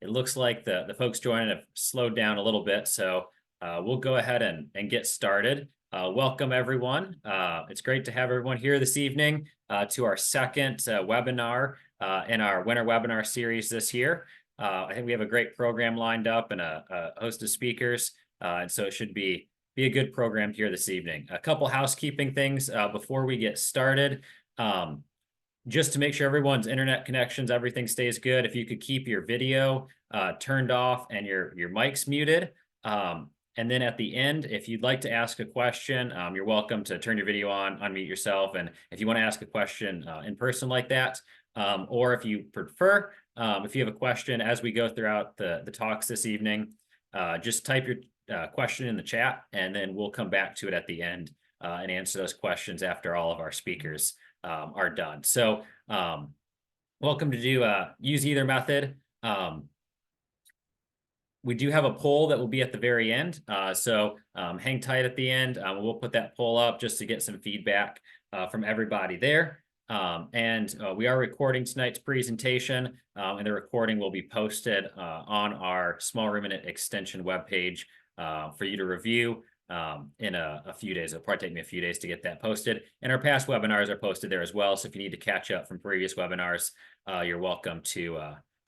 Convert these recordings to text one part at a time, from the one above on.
It looks like the folks joining have slowed down a little bit, so we'll go ahead and get started. Welcome, everyone. It's great to have everyone here this evening to our second webinar in our winter webinar series this year. I think we have a great program lined up and a host of speakers, and so it should be a good program here this evening. A couple housekeeping things before we get started. Just to make sure everyone's internet connections, everything stays good. If you could keep your video turned off and your mics muted. And then at the end, if you'd like to ask a question, you're welcome to turn your video on, unmute yourself. And if you want to ask a question in person like that, or if you prefer, if you have a question as we go throughout the talks this evening, just type your question in the chat, and then we'll come back to it at the end and answer those questions after all of our speakers are done. So welcome to use either method. We do have a poll that will be at the very end. So hang tight at the end. We'll put that poll up just to get some feedback from everybody there. And we are recording tonight's presentation, and the recording will be posted on our Small Ruminant Extension webpage for you to review in a few days. It'll probably take me a few days to get that posted. And our past webinars are posted there as well. So if you need to catch up from previous webinars, you're welcome to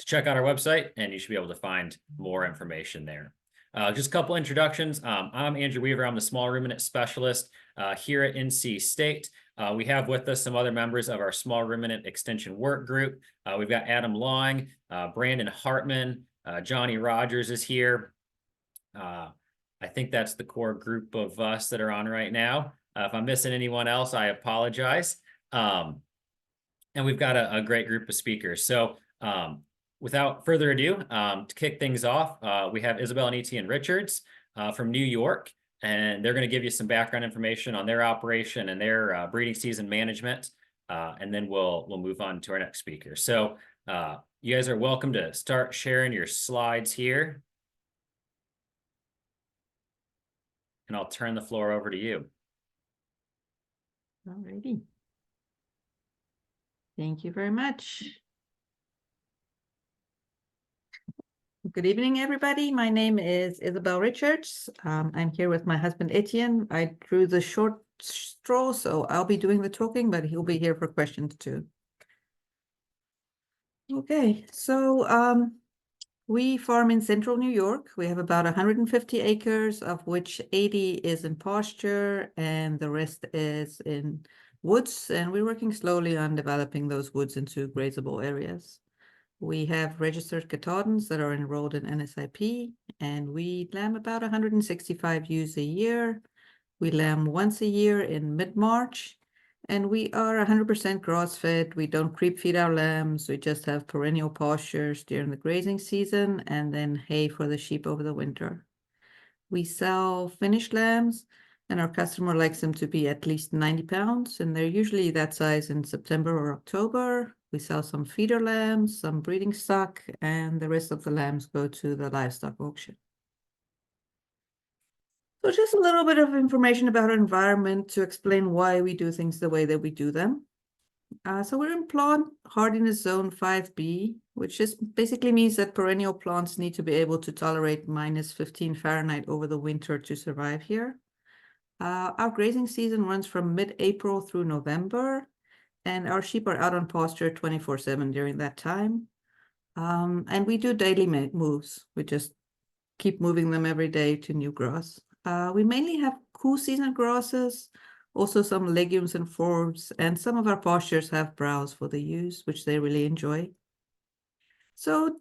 check out our website, and you should be able to find more information there. Just a couple introductions. I'm Andrew Weaver. I'm the Small Ruminant Specialist here at NC State. We have with us some other members of our Small Ruminant Extension Work Group. We've got Adam Long, Brandon Hartman, Johnny Rogers is here. I think that's the core group of us that are on right now. If I'm missing anyone else, I apologize. And we've got a great group of speakers. So without further ado, to kick things off, we have Isabel Etienne Richards from New York, and they're going to give you some background information on their operation and their breeding season management, and then we'll move on to our next speaker. So you guys are welcome to start sharing your slides here, and I'll turn the floor over to you. All righty. Thank you very much. Good evening, everybody. My name is Isabel Richards. I'm here with my husband, Etienne. I drew the short straw, so I'll be doing the talking, but he'll be here for questions too. Okay, so we farm in central New York. We have about 150 acres, of which 80 is in pasture and the rest is in woods. And we're working slowly on developing those woods into grazable areas. We have registered Catawdens that are enrolled in NSIP, and we lamb about 165 ewes a year. We lamb once a year in mid-March, and we are 100% grass-fed. We don't creep feed our lambs. We just have perennial pastures during the grazing season and then hay for the sheep over the winter. We sell finished lambs, and our customer likes them to be at least 90 pounds, and they're usually that size in September or October. We sell some feeder lambs, some breeding stock, and the rest of the lambs go to the livestock auction. So just a little bit of information about our environment to explain why we do things the way that we do them. So we're in plant hardiness zone 5B, which just basically means that perennial plants need to be able to tolerate -15 Fahrenheit over the winter to survive here. Our grazing season runs from mid-April through November, and our sheep are out on pasture 24/7 during that time. And we do daily moves. We just keep moving them every day to new grass. We mainly have cool season grasses, also some legumes and forbs, and some of our pastures have browse for the ewes, which they really enjoy. So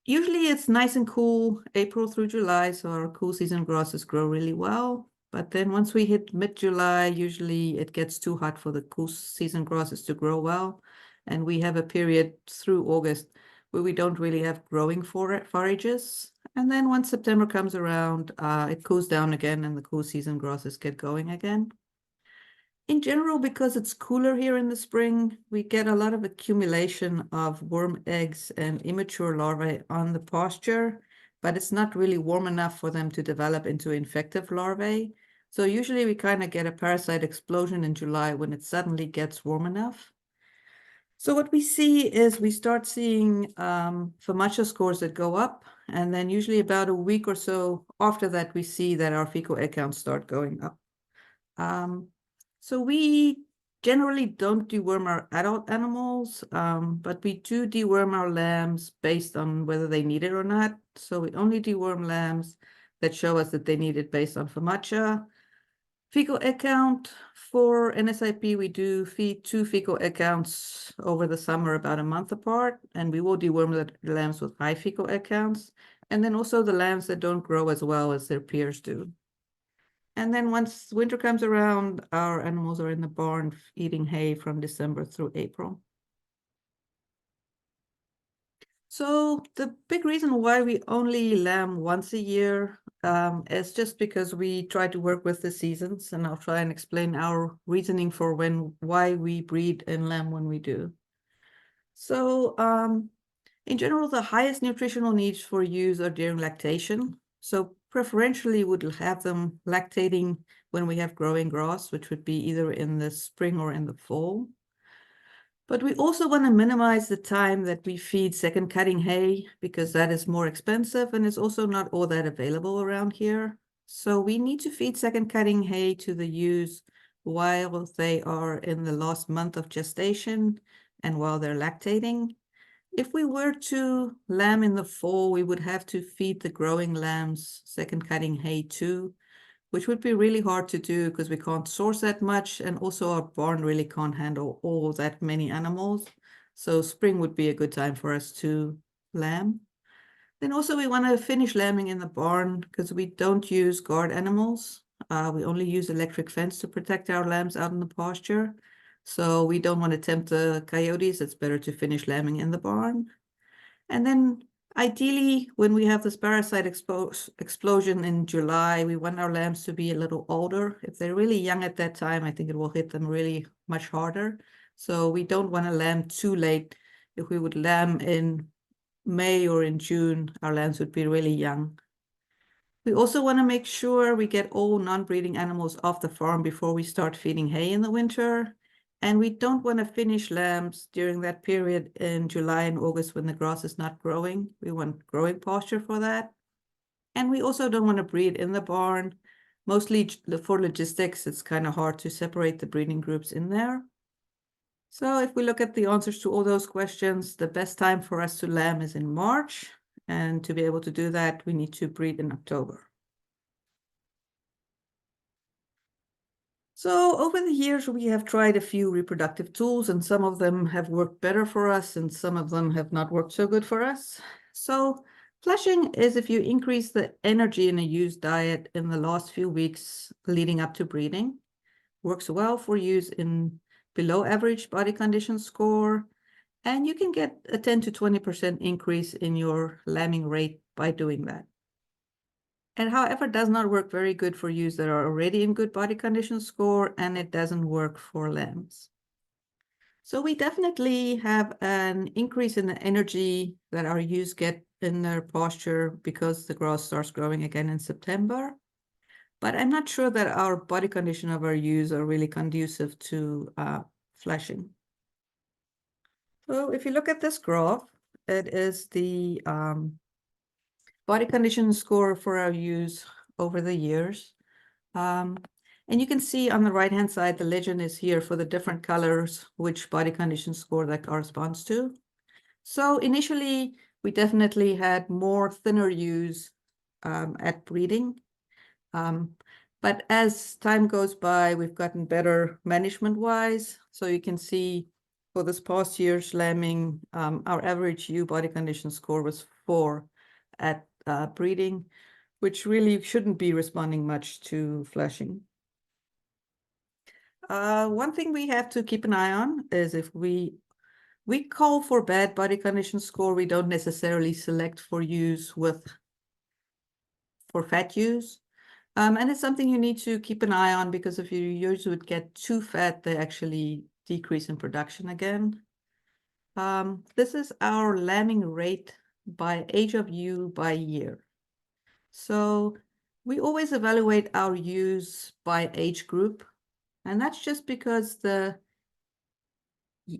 usually it's nice and cool April through July, so our cool season grasses grow really well. But then once we hit mid-July, usually it gets too hot for the cool season grasses to grow well. And we have a period through August where we don't really have growing forages. And then once September comes around, it cools down again and the cool season grasses get going again. In general, because it's cooler here in the spring, we get a lot of accumulation of worm eggs and immature larvae on the pasture, but it's not really warm enough for them to develop into infective larvae. So usually we kind of get a parasite explosion in July when it suddenly gets warm enough. So what we see is we start seeing FAMACHA scores that go up, and then usually about a week or so after that, we see that our fecal egg counts start going up. So we generally don't deworm our adult animals, but we do deworm our lambs based on whether they need it or not. So we only deworm lambs that show us that they need it based on FAMACHA. Fecal egg count for NSIP, we do feed 2 fecal egg counts over the summer, about a month apart, and we will deworm the lambs with high fecal egg counts, and then also the lambs that don't grow as well as their peers do. And then once winter comes around, our animals are in the barn eating hay from December through April. So the big reason why we only lamb once a year is just because we try to work with the seasons, and I'll try and explain our reasoning for why we breed and lamb when we do. So in general, the highest nutritional needs for ewes are during lactation. So preferentially would have them lactating when we have growing grass, which would be either in the spring or in the fall. But we also want to minimize the time that we feed second cutting hay, because that is more expensive and is also not all that available around here. So we need to feed second cutting hay to the ewes while they are in the last month of gestation and while they're lactating. If we were to lamb in the fall, we would have to feed the growing lambs second cutting hay too, which would be really hard to do because we can't source that much, and also our barn really can't handle all that many animals. So spring would be a good time for us to lamb. Then also we want to finish lambing in the barn because we don't use guard animals. We only use electric fence to protect our lambs out in the pasture. So we don't want to tempt the coyotes. It's better to finish lambing in the barn. And then ideally, when we have this parasite explosion in July, we want our lambs to be a little older. If they're really young at that time, I think it will hit them really much harder. So we don't want to lamb too late. If we would lamb in May or in June, our lambs would be really young. We also want to make sure we get all non-breeding animals off the farm before we start feeding hay in the winter. And we don't want to finish lambs during that period in July and August when the grass is not growing. We want growing pasture for that. And we also don't want to breed in the barn. Mostly for logistics, it's kind of hard to separate the breeding groups in there. So if we look at the answers to all those questions, the best time for us to lamb is in March. And to be able to do that, we need to breed in October. So over the years, we have tried a few reproductive tools, and some of them have worked better for us and some of them have not worked so good for us. So flushing is if you increase the energy in a ewe's diet in the last few weeks leading up to breeding. Works well for ewes in below average body condition score, and you can get a 10 to 20% increase in your lambing rate by doing that. And however, does not work very good for ewes that are already in good body condition score, and it doesn't work for lambs. So we definitely have an increase in the energy that our ewes get in their pasture because the grass starts growing again in September. But I'm not sure that our body condition of our ewes are really conducive to flashing. So if you look at this graph, it is the body condition score for our ewes over the years. And you can see on the right-hand side, the legend is here for the different colors, which body condition score that corresponds to. So initially, we definitely had more thinner ewes at breeding. But as time goes by, we've gotten better management-wise. So you can see for this past year's lambing, our average ewe body condition score was 4 at breeding, which really shouldn't be responding much to flashing. One thing we have to keep an eye on is if we call for bad body condition score, we don't necessarily select for ewes for fat ewes. And it's something you need to keep an eye on, because if your ewes would get too fat, they actually decrease in production again. This is our lambing rate by age of ewe by year. So we always evaluate our ewes by age group, and that's just because the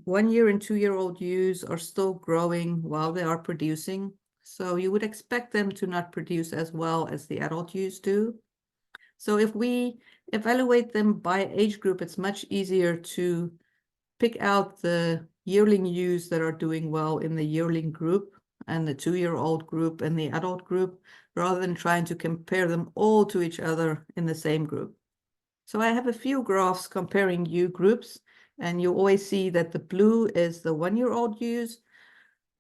1 year and 2 year old ewes are still growing while they are producing. So you would expect them to not produce as well as the adult ewes do. So if we evaluate them by age group, it's much easier to pick out the yearling ewes that are doing well in the yearling group and the 2 year old group and the adult group, rather than trying to compare them all to each other in the same group. So I have a few graphs comparing ewe groups, and you always see that the blue is the 1 year old ewes,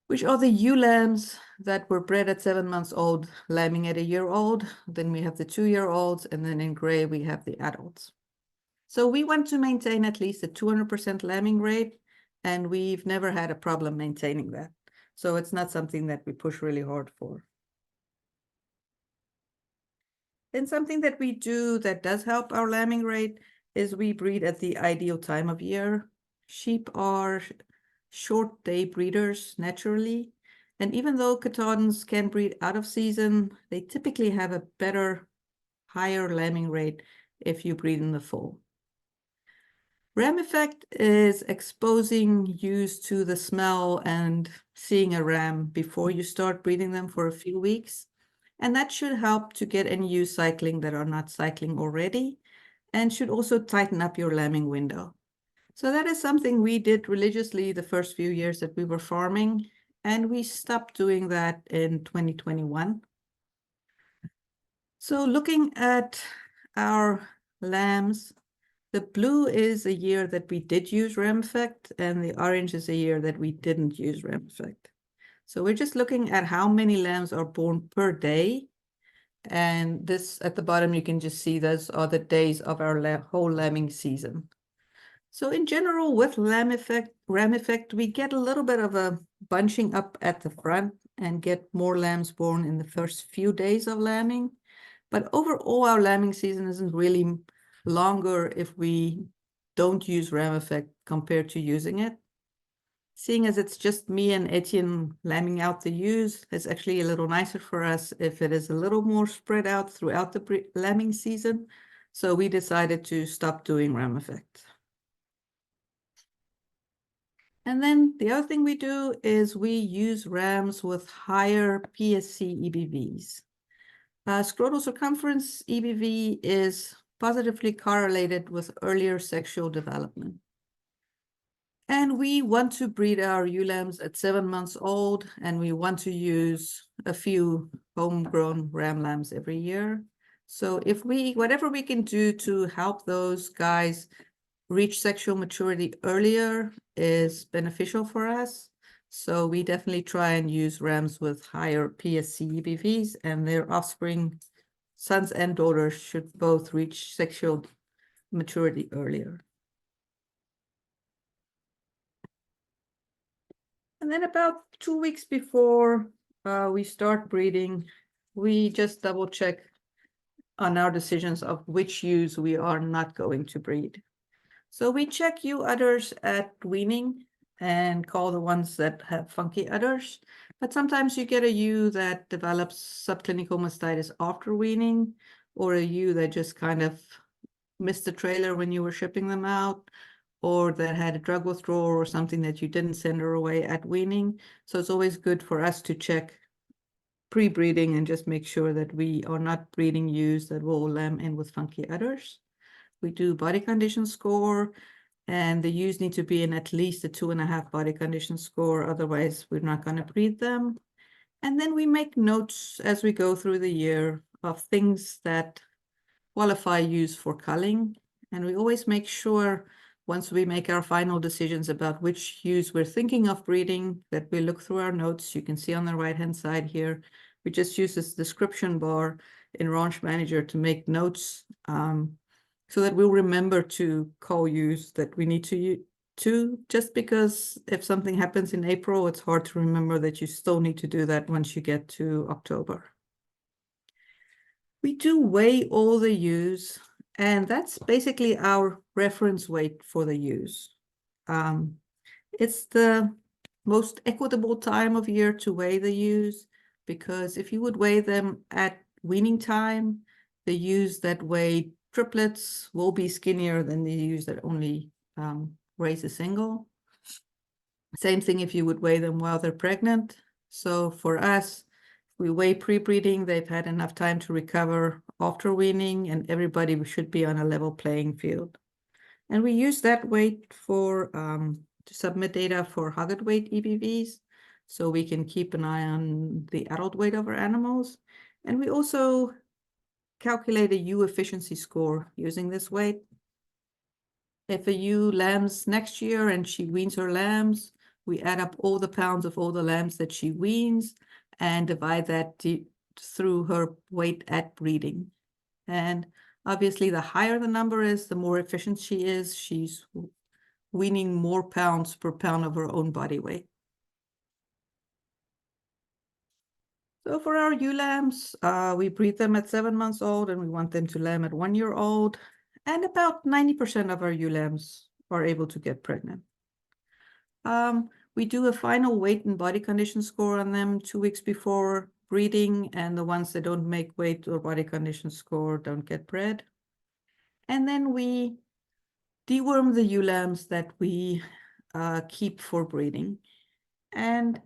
which are the ewe lambs that were bred at 7 months old, lambing at a year old. Then we have the 2 year olds, and then in gray we have the adults. So we want to maintain at least a 200% lambing rate, and we've never had a problem maintaining that. So it's not something that we push really hard for. Then something that we do that does help our lambing rate is we breed at the ideal time of year. Sheep are short day breeders naturally, and even though Catons can breed out of season, they typically have a better, higher lambing rate if you breed in the fall. Ram effect is exposing ewes to the smell and seeing a ram before you start breeding them for a few weeks. And that should help to get any ewes cycling that are not cycling already, and should also tighten up your lambing window. So that is something we did religiously the first few years that we were farming, and we stopped doing that in 2021. So looking at our lambs, the blue is a year that we did use ram effect, and the orange is a year that we didn't use ram effect. So we're just looking at how many lambs are born per day. And this at the bottom, you can just see those are the days of our whole lambing season. So in general, with ram effect, we get a little bit of a bunching up at the front and get more lambs born in the first few days of lambing. But overall, our lambing season isn't really longer if we don't use ram effect compared to using it. Seeing as it's just me and Etienne lambing out the ewes, it's actually a little nicer for us if it is a little more spread out throughout the lambing season. So we decided to stop doing ram effect. And then the other thing we do is we use rams with higher PSC EBVs. Scrotal circumference EBV is positively correlated with earlier sexual development. And we want to breed our ewe lambs at 7 months old, and we want to use a few homegrown ram lambs every year. So if whatever we can do to help those guys reach sexual maturity earlier is beneficial for us. So we definitely try and use rams with higher PSC EBVs, and their offspring, sons and daughters, should both reach sexual maturity earlier. And then about 2 weeks before we start breeding, we just double check on our decisions of which ewes we are not going to breed. So we check ewe udders at weaning and call the ones that have funky udders. But sometimes you get a ewe that develops subclinical mastitis after weaning, or a ewe that just kind of missed the trailer when you were shipping them out, or that had a drug withdrawal or something that you didn't send her away at weaning. So it's always good for us to check pre-breeding and just make sure that we are not breeding ewes that will lamb in with funky udders. We do body condition score, and the ewes need to be in at least a 2.5 body condition score. Otherwise, we're not going to breed them. And then we make notes as we go through the year of things that qualify ewes for culling. And we always make sure, once we make our final decisions about which ewes we're thinking of breeding, that we look through our notes. You can see on the right-hand side here, we just use this description bar in Ranch Manager to make notes, so that we'll remember to call ewes that we need to, just because if something happens in April, it's hard to remember that you still need to do that once you get to October. We do weigh all the ewes, and that's basically our reference weight for the ewes. It's the most equitable time of year to weigh the ewes, because if you would weigh them at weaning time, the ewes that weigh triplets will be skinnier than the ewes that only raise a single. Same thing if you would weigh them while they're pregnant. So for us, we weigh pre-breeding, they've had enough time to recover after weaning, and everybody should be on a level playing field. And we use that weight for to submit data for hogget weight EBVs, so we can keep an eye on the adult weight of our animals. And we also calculate a ewe efficiency score using this weight. If a ewe lambs next year and she weans her lambs, we add up all the pounds of all the lambs that she weans and divide that through her weight at breeding. And obviously, the higher the number is, the more efficient she is. She's weaning more pounds per pound of her own body weight. So for our ewe lambs, we breed them at 7 months old, and we want them to lamb at 1 year old. And about 90% of our ewe lambs are able to get pregnant. We do a final weight and body condition score on them 2 weeks before breeding, and the ones that don't make weight or body condition score don't get bred. And then we deworm the ewe lambs that we keep for breeding. And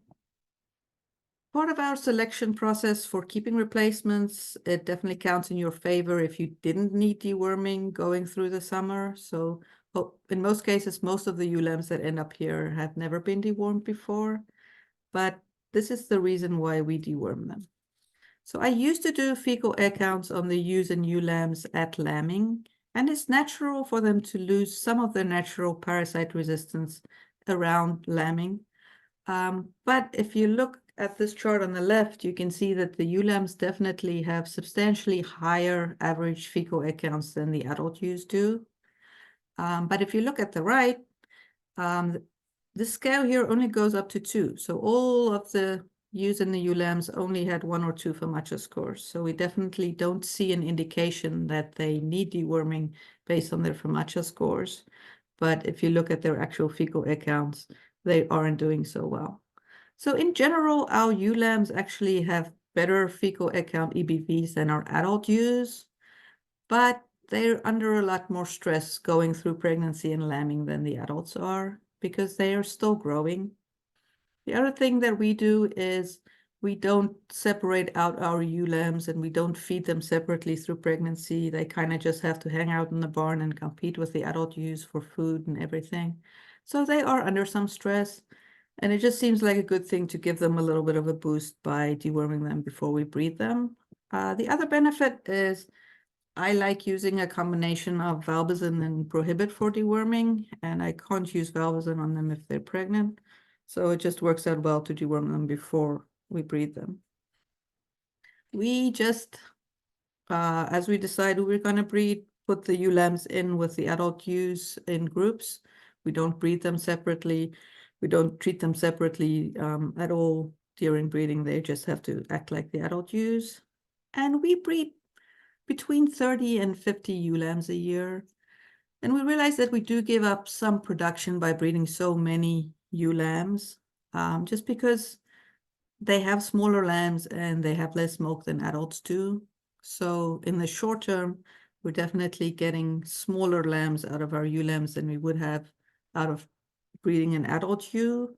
part of our selection process for keeping replacements, it definitely counts in your favor if you didn't need deworming going through the summer. So in most cases, most of the ewe lambs that end up here have never been dewormed before, but this is the reason why we deworm them. So I used to do fecal air counts on the ewes and ewe lambs at lambing, and it's natural for them to lose some of their natural parasite resistance around lambing. But if you look at this chart on the left, you can see that the ewe lambs definitely have substantially higher average fecal air counts than the adult ewes do. But if you look at the right, the scale here only goes up to 2. So all of the ewes and the ewe lambs only had 1 or 2 FAMACHA scores. So we definitely don't see an indication that they need deworming based on their FAMACHA scores. But if you look at their actual fecal air counts, they aren't doing so well. So in general, our ewe lambs actually have better fecal air count EBVs than our adult ewes, but they're under a lot more stress going through pregnancy and lambing than the adults are because they are still growing. The other thing that we do is we don't separate out our ewe lambs and we don't feed them separately through pregnancy. They kind of just have to hang out in the barn and compete with the adult ewes for food and everything. So they are under some stress, and it just seems like a good thing to give them a little bit of a boost by deworming them before we breed them. The other benefit is I like using a combination of valbazin and prohibit for deworming, and I can't use valbazin on them if they're pregnant. So it just works out well to deworm them before we breed them. We just, as we decide who we're going to breed, put the ewe lambs in with the adult ewes in groups. We don't breed them separately. We don't treat them separately at all during breeding. They just have to act like the adult ewes. And we breed between 30 and 50 ewe lambs a year. And we realize that we do give up some production by breeding so many ewe lambs, just because they have smaller lambs and they have less milk than adults do. So in the short term, we're definitely getting smaller lambs out of our ewe lambs than we would have out of breeding an adult ewe,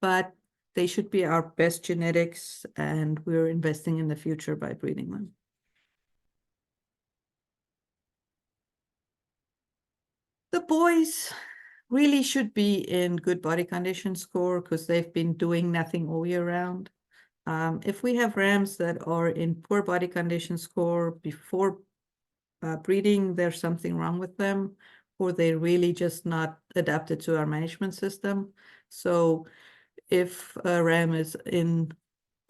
but they should be our best genetics, and we're investing in the future by breeding them. The boys really should be in good body condition score because they've been doing nothing all year round. If we have rams that are in poor body condition score before breeding, there's something wrong with them, or they're really just not adapted to our management system. So if a ram is in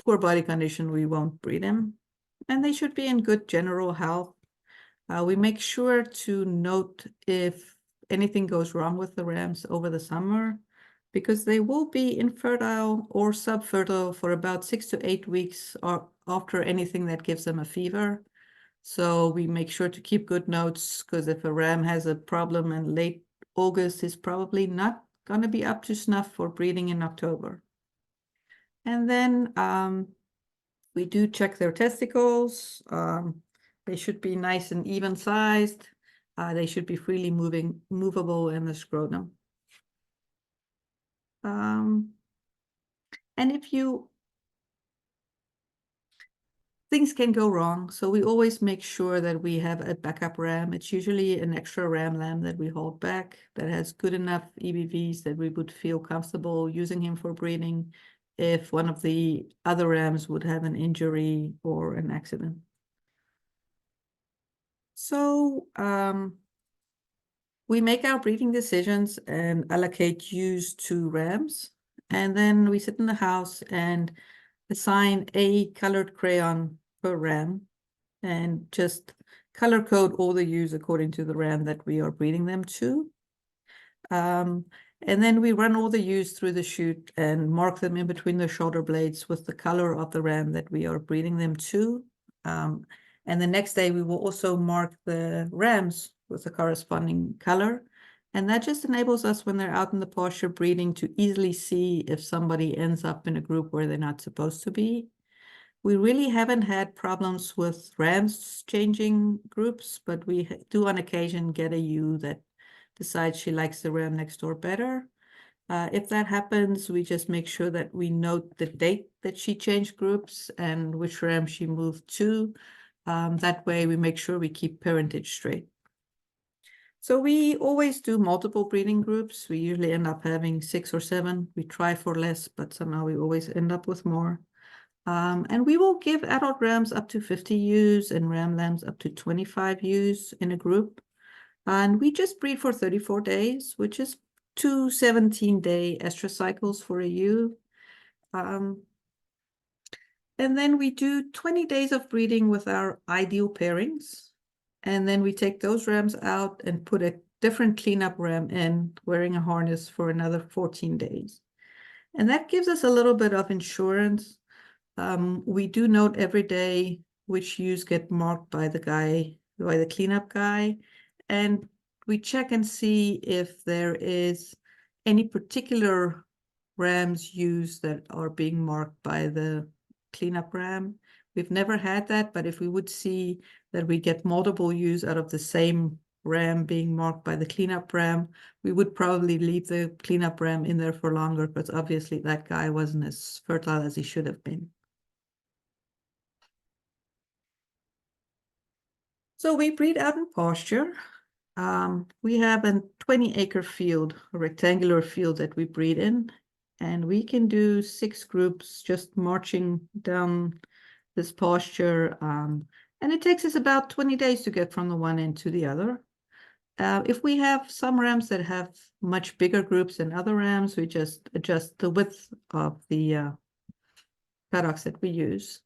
poor body condition, we won't breed him. And they should be in good general health. We make sure to note if anything goes wrong with the rams over the summer, because they will be infertile or subfertile for about 6 to 8 weeks or after anything that gives them a fever. So we make sure to keep good notes, because if a ram has a problem in late August, he's probably not going to be up to snuff for breeding in October. And then we do check their testicles. They should be nice and even sized. They should be freely movable in the scrotum. And if you things can go wrong, so we always make sure that we have a backup ram. It's usually an extra ram lamb that we hold back that has good enough EBVs that we would feel comfortable using him for breeding if one of the other rams would have an injury or an accident. So we make our breeding decisions and allocate ewes to rams, and then we sit in the house and assign a colored crayon per ram and just color code all the ewes according to the ram that we are breeding them to. And then we run all the ewes through the chute and mark them in between the shoulder blades with the color of the ram that we are breeding them to. And the next day we will also mark the rams with the corresponding color. And that just enables us when they're out in the pasture breeding to easily see if somebody ends up in a group where they're not supposed to be. We really haven't had problems with rams changing groups, but we do on occasion get a ewe that decides she likes the ram next door better. If that happens, we just make sure that we note the date that she changed groups and which ram she moved to. That way we make sure we keep parentage straight. So we always do multiple breeding groups. We usually end up having 6 or 7. We try for less, but somehow we always end up with more. And we will give adult rams up to 50 ewes and ram lambs up to 25 ewes in a group. And we just breed for 34 days, which is 2 17-day estrus cycles for a ewe. And then we do 20 days of breeding with our ideal pairings. And then we take those rams out and put a different cleanup ram in, wearing a harness for another 14 days. And that gives us a little bit of insurance. We do note every day which ewes get marked by the cleanup guy. And we check and see if there is any particular rams ewes that are being marked by the cleanup ram. We've never had that, but if we would see that we get multiple ewes out of the same ram being marked by the cleanup ram, we would probably leave the cleanup ram in there for longer, because obviously that guy wasn't as fertile as he should have been. So we breed out in pasture. We have a 20-acre field, a rectangular field that we breed in, and we can do 6 groups just marching down this pasture. And it takes us about 20 days to get from the one end to the other. If we have some rams that have much bigger groups than other rams, we just adjust the width of the paddocks that we use.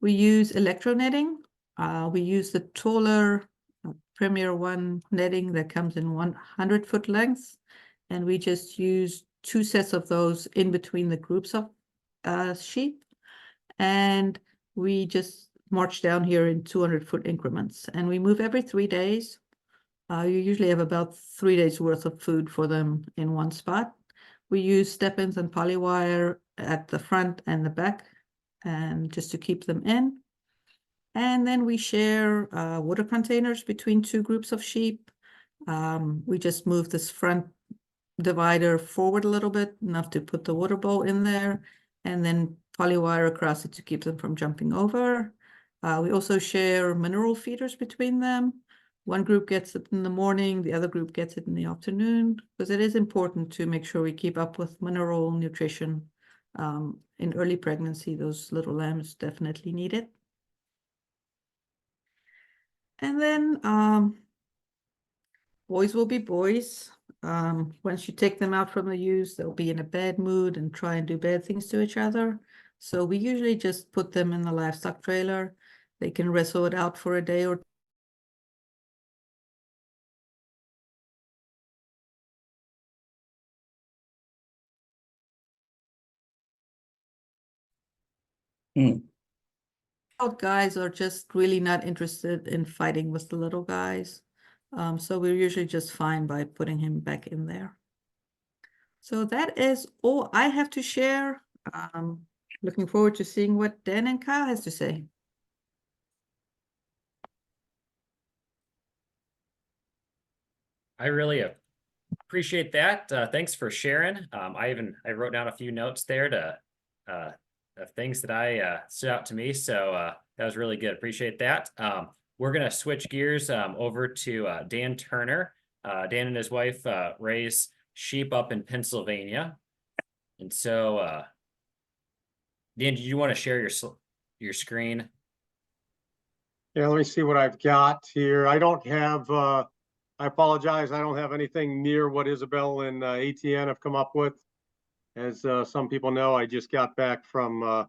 We use electro netting. We use the taller Premier 1 netting that comes in 100-foot lengths, and we just use 2 sets of those in between the groups of sheep, and we just march down here in 200-foot increments, and we move every 3 days. You usually have about 3 days worth of food for them in one spot. We use step-ins and polywire at the front and the back, and just to keep them in. And then we share water containers between 2 groups of sheep. We just move this front divider forward a little bit, enough to put the water bowl in there, and then polywire across it to keep them from jumping over. We also share mineral feeders between them. One group gets it in the morning, the other group gets it in the afternoon, because it is important to make sure we keep up with mineral nutrition. In early pregnancy, those little lambs definitely need it. And then boys will be boys. Once you take them out from the ewes, they'll be in a bad mood and try and do bad things to each other. So we usually just put them in the livestock trailer. They can wrestle it out for a day or guys are just really not interested in fighting with the little guys. So we're usually just fine by putting him back in there. So that is all I have to share. Looking forward to seeing what Dan and Kyle has to say. I really appreciate that. Thanks for sharing. I wrote down a few notes there to of things that I stood out to me. So that was really good. Appreciate that. We're gonna switch gears over to Dan Turner. Dan and his wife raise sheep up in Pennsylvania. And so Dan, did you want to share your screen? Yeah, let me see what I've got here. I don't have, I apologize, I don't have anything near what Isabel and Etienne have come up with. As some people know, I just got back from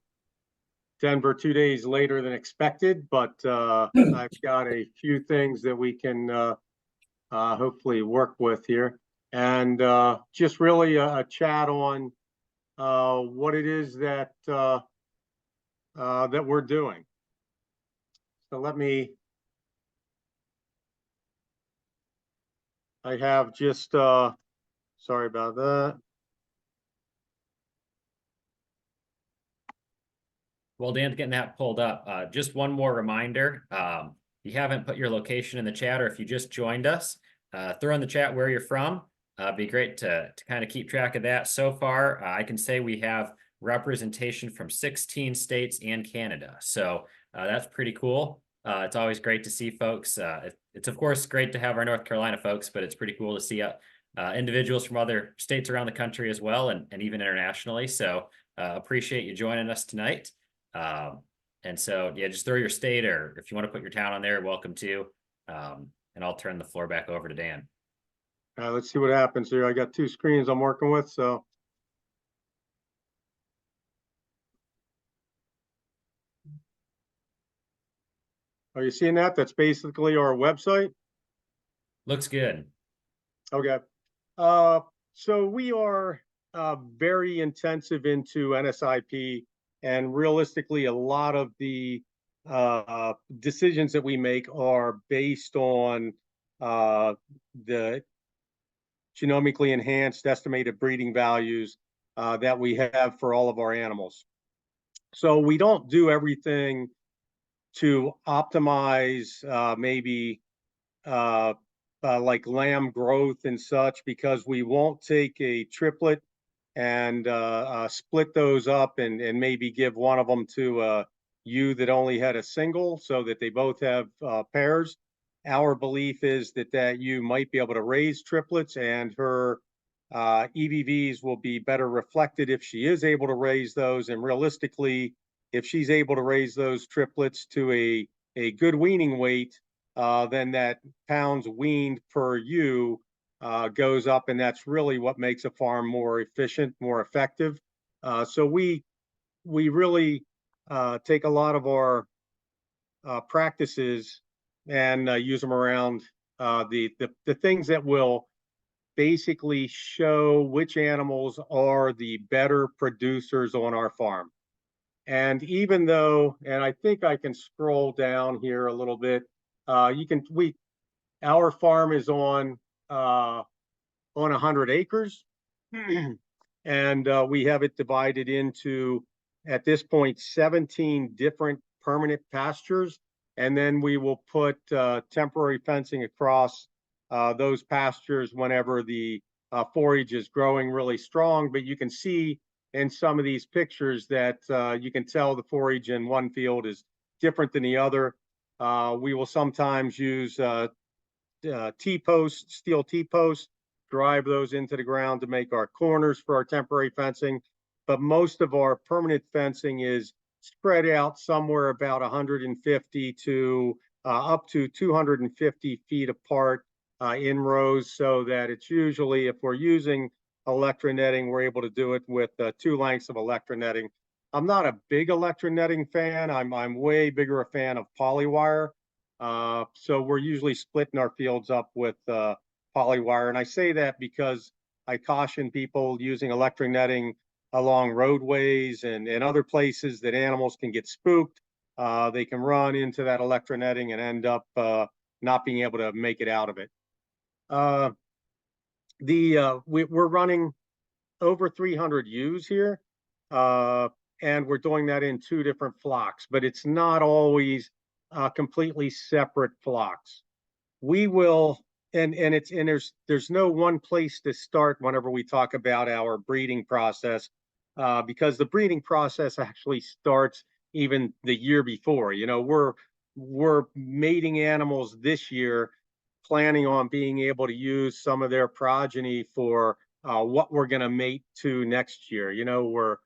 Denver 2 days later than expected, but I've got a few things that we can hopefully work with here. And just really a chat on what it is that that we're doing. So I have just, sorry about that. Well, Dan's getting that pulled up. Just one more reminder. If you haven't put your location in the chat, or if you just joined us, throw in the chat where you're from. It'd be great to kind of keep track of that. So far, I can say we have representation from 16 states and Canada. So that's pretty cool. It's always great to see folks. It's of course great to have our North Carolina folks, but it's pretty cool to see individuals from other states around the country as well, and even internationally. So appreciate you joining us tonight. And so, yeah, just throw your state, or if you want to put your town on there, welcome to. And I'll turn the floor back over to Dan. Let's see what happens here. I got 2 screens I'm working with, so. Are you seeing that? That's basically our website. Looks good. Okay. So we are very intensive into NSIP, and realistically, a lot of the decisions that we make are based on the genomically enhanced estimated breeding values that we have for all of our animals. So we don't do everything to optimize maybe like lamb growth and such, because we won't take a triplet and split those up and maybe give one of them to a ewe that only had a single, so that they both have pairs. Our belief is that ewe might be able to raise triplets, and her EBVs will be better reflected if she is able to raise those. And realistically, if she's able to raise those triplets to a good weaning weight, then that pounds weaned per ewe goes up, and that's really what makes a farm more efficient, more effective. So we really take a lot of our practices and use them around the things that will basically show which animals are the better producers on our farm. And even though, and I think I can scroll down here a little bit, our farm is on 100 acres, and we have it divided into, at this point, 17 different permanent pastures, and then we will put temporary fencing across those pastures whenever the forage is growing really strong. But you can see in some of these pictures that you can tell the forage in one field is different than the other. We will sometimes use T-posts, steel T-posts, drive those into the ground to make our corners for our temporary fencing. But most of our permanent fencing is spread out somewhere about 150 to up to 250 feet apart in rows, so that it's usually, if we're using electronetting, we're able to do it with 2 lengths of electronetting. I'm not a big electronetting fan. I'm way bigger a fan of polywire. So we're usually splitting our fields up with polywire. And I say that because I caution people using electronetting along roadways and other places that animals can get spooked. They can run into that electronetting and end up not being able to make it out of it. We're running over 300 ewes here, and we're doing that in 2 different flocks, but it's not always completely separate flocks. We will, there's no one place to start whenever we talk about our breeding process, because the breeding process actually starts even the year before. You know, we're mating animals this year, planning on being able to use some of their progeny for what we're going to mate to next year. You know, we're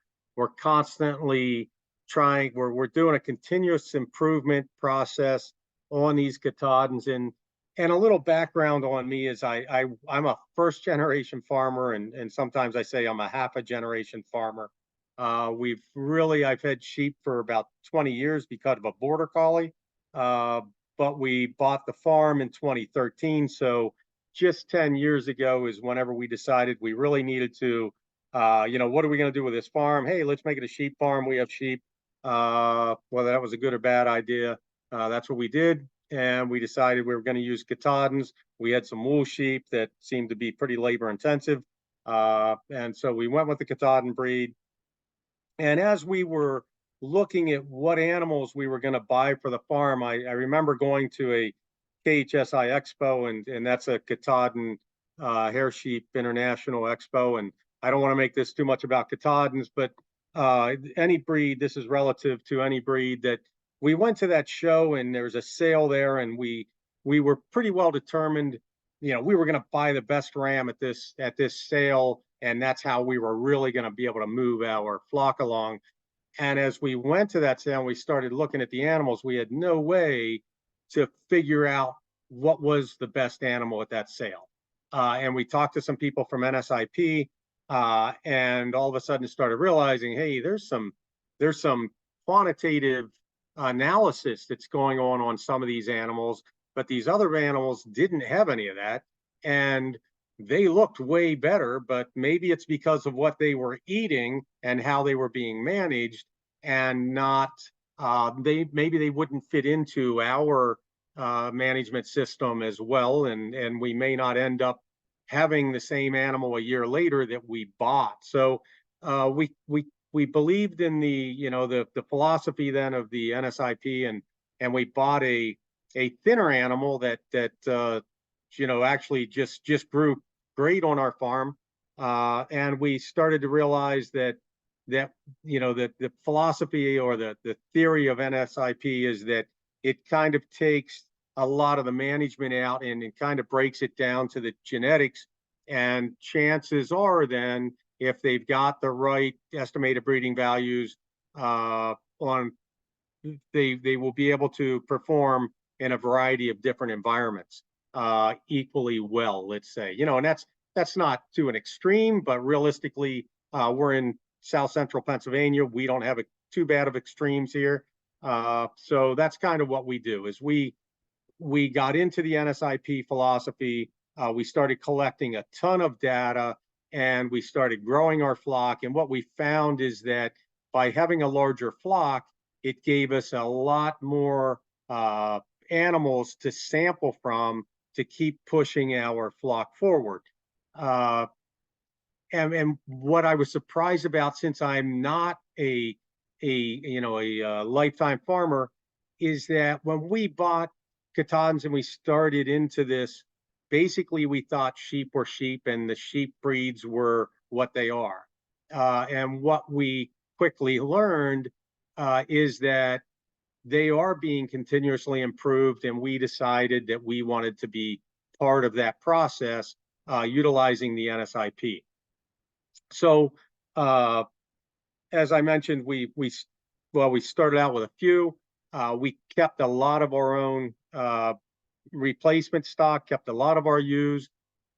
constantly trying. We're doing a continuous improvement process on these Katahdins. And a little background on me is I'm a first generation farmer, and sometimes I say I'm a half a generation farmer. I've had sheep for about 20 years because of a border collie, but we bought the farm in 2013. So just 10 years ago is whenever we decided we really needed to, what are we going to do with this farm? Hey, let's make it a sheep farm. We have sheep. Whether that was a good or bad idea, that's what we did. And we decided we were going to use Katahdins. We had some wool sheep that seemed to be pretty labor intensive. And so we went with the Katahdin breed. And as we were looking at what animals we were going to buy for the farm, I remember going to a KHSI Expo, and that's a Katahdin hair sheep international expo. And I don't want to make this too much about Katahdins, but any breed, this is relative to any breed, that we went to that show and there was a sale there, and we were pretty well determined, we were going to buy the best ram at this sale, and that's how we were really going to be able to move our flock along. And as we went to that sale and we started looking at the animals, we had no way to figure out what was the best animal at that sale. And we talked to some people from NSIP, and all of a sudden started realizing, hey, there's some quantitative analysis that's going on some of these animals, but these other animals didn't have any of that, and they looked way better. But maybe it's because of what they were eating and how they were being managed, and not maybe they wouldn't fit into our management system as well, and we may not end up having the same animal a year later that we bought. So we believed in the philosophy then of the NSIP, and we bought a thinner animal that actually just grew great on our farm, and we started to realize that the philosophy or the theory of NSIP is that it kind of takes a lot of the management out, and it kind of breaks it down to the genetics, and chances are then, if they've got the right estimated breeding values, they will be able to perform in a variety of different environments equally well, let's say. And that's not to an extreme, but realistically, we're in South Central Pennsylvania. We don't have too bad of extremes here. So that's kind of what we do. Is we got into the NSIP philosophy. We started collecting a ton of data, and we started growing our flock. And what we found is that by having a larger flock, it gave us a lot more animals to sample from to keep pushing our flock forward. And what I was surprised about, since I'm not a lifetime farmer, is that when we bought Katahdins and we started into this, basically we thought sheep were sheep and the sheep breeds were what they are. And what we quickly learned is that they are being continuously improved, and we decided that we wanted to be part of that process, utilizing the NSIP. So as I mentioned, we started out with a few. We kept a lot of our own replacement stock, kept a lot of our ewes,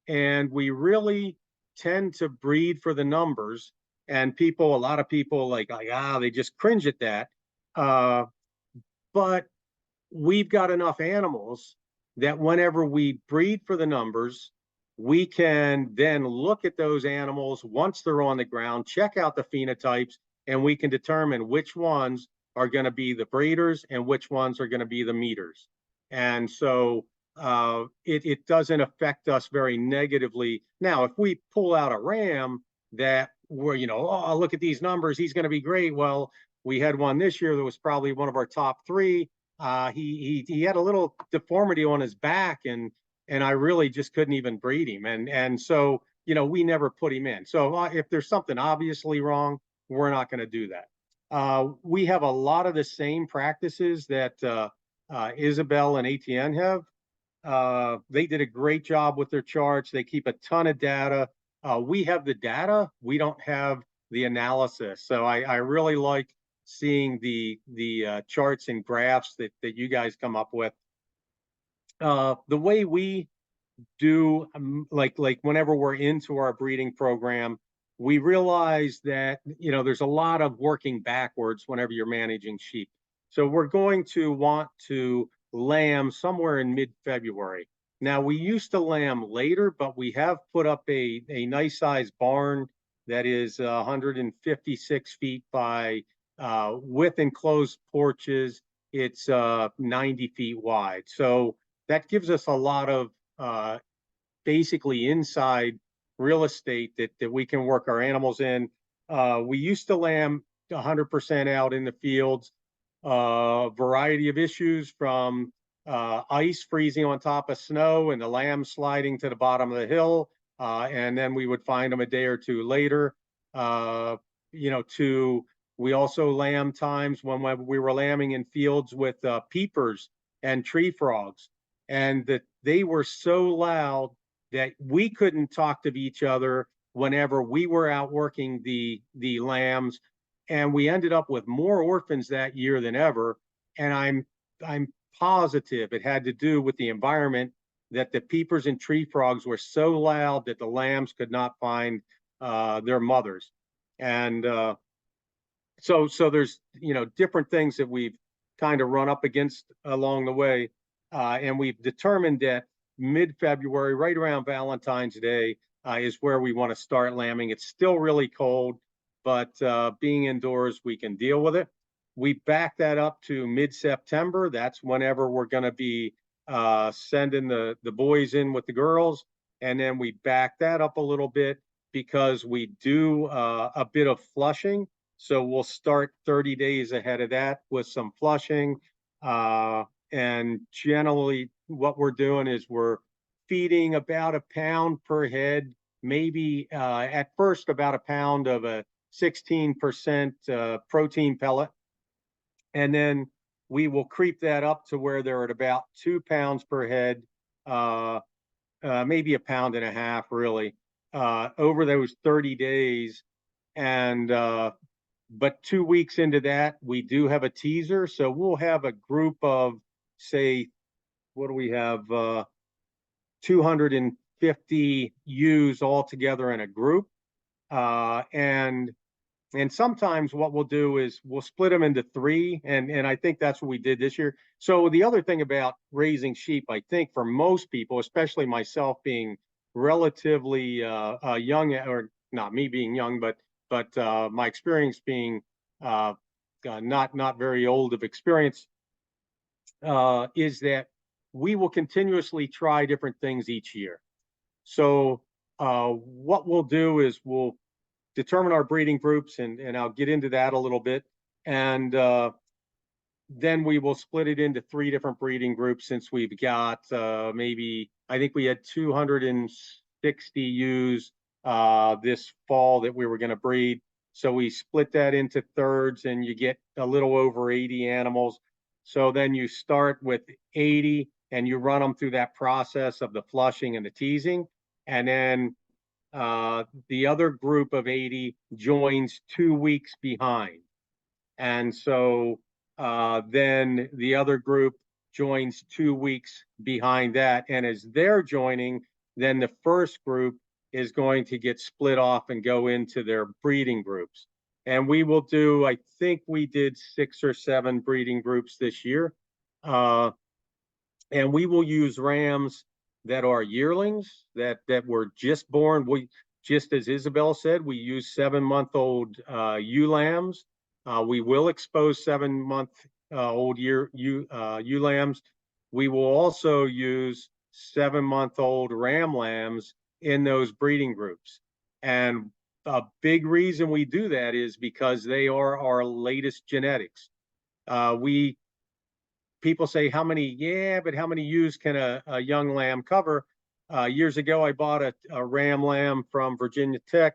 and we really tend to breed for the numbers. And a lot of people they just cringe at that. But we've got enough animals that whenever we breed for the numbers, we can then look at those animals once they're on the ground, check out the phenotypes, and we can determine which ones are going to be the breeders and which ones are going to be the meaters. And so it doesn't affect us very negatively. Now, if we pull out a ram that we're, oh, look at these numbers, he's going to be great. Well, we had one this year that was probably one of our top three. He had a little deformity on his back, and and I really just couldn't even breed him. And so, you know, we never put him in. So if there's something obviously wrong, we're not going to do that. We have a lot of the same practices that Isabel and Etienne have. They did a great job with their charts. They keep a ton of data. We have the data. We don't have the analysis. So I really like seeing the charts and graphs that you guys come up with. The way we do, like whenever we're into our breeding program, we realize that, you know, there's a lot of working backwards whenever you're managing sheep. So we're going to want to lamb somewhere in mid-February. Now, we used to lamb later, but we have put up a nice sized barn that is 156 feet by with enclosed porches. It's 90 feet wide. So that gives us a lot of basically inside real estate that we can work our animals in. We used to lamb 100% out in the fields. Variety of issues from ice freezing on top of snow and the lambs sliding to the bottom of the hill. And then we would find them a day or two later. You know, we also lamb times when we were lambing in fields with peepers and tree frogs. And that they were so loud that we couldn't talk to each other whenever we were out working the lambs. And we ended up with more orphans that year than ever. And I'm positive it had to do with the environment, that the peepers and tree frogs were so loud that the lambs could not find their mothers. And so there's, you know, different things that we've kind of run up against along the way. And we've determined that mid-February, right around Valentine's Day, is where we want to start lambing. It's still really cold, but being indoors, we can deal with it. We back that up to mid-September. That's whenever we're going to be sending the boys in with the girls. And then we back that up a little bit because we do a bit of flushing. So we'll start 30 days ahead of that with some flushing. And generally what we're doing is we're feeding about a pound per head, maybe at first about a pound of a 16% protein pellet. And then we will creep that up to where they're at about 2 pounds per head, maybe a pound and a half really, over those 30 days. And but 2 weeks into that, we do have a teaser. So we'll have a group of, say, what do we have? 250 ewes all together in a group. And sometimes what we'll do is we'll split them into 3. And I think that's what we did this year. So the other thing about raising sheep, I think for most people, especially myself being relatively young, or not me being young, but my experience being not very old of experience, is that we will continuously try different things each year. So what we'll do is we'll determine our breeding groups, and I'll get into that a little bit. And then we will split it into 3 different breeding groups, since we've got maybe, I think we had 260 ewes this fall that we were going to breed. So we split that into thirds, and you get a little over 80 animals. So then you start with 80 and you run them through that process of the flushing and the teasing. And then the other group of 80 joins 2 weeks behind. And so then the other group joins 2 weeks behind that. And as they're joining, then the first group is going to get split off and go into their breeding groups. And we will do, I think we did 6 or 7 breeding groups this year. And we will use rams that are yearlings, that were just born. We, just as Isabel said, we use 7-month-old ewe lambs. We will expose 7-month-old ewe lambs. We will also use 7-month-old ram lambs in those breeding groups. And a big reason we do that is because they are our latest genetics. We people say, how many? Yeah, but how many ewes can a young lamb cover? Years ago, I bought a ram lamb from Virginia Tech,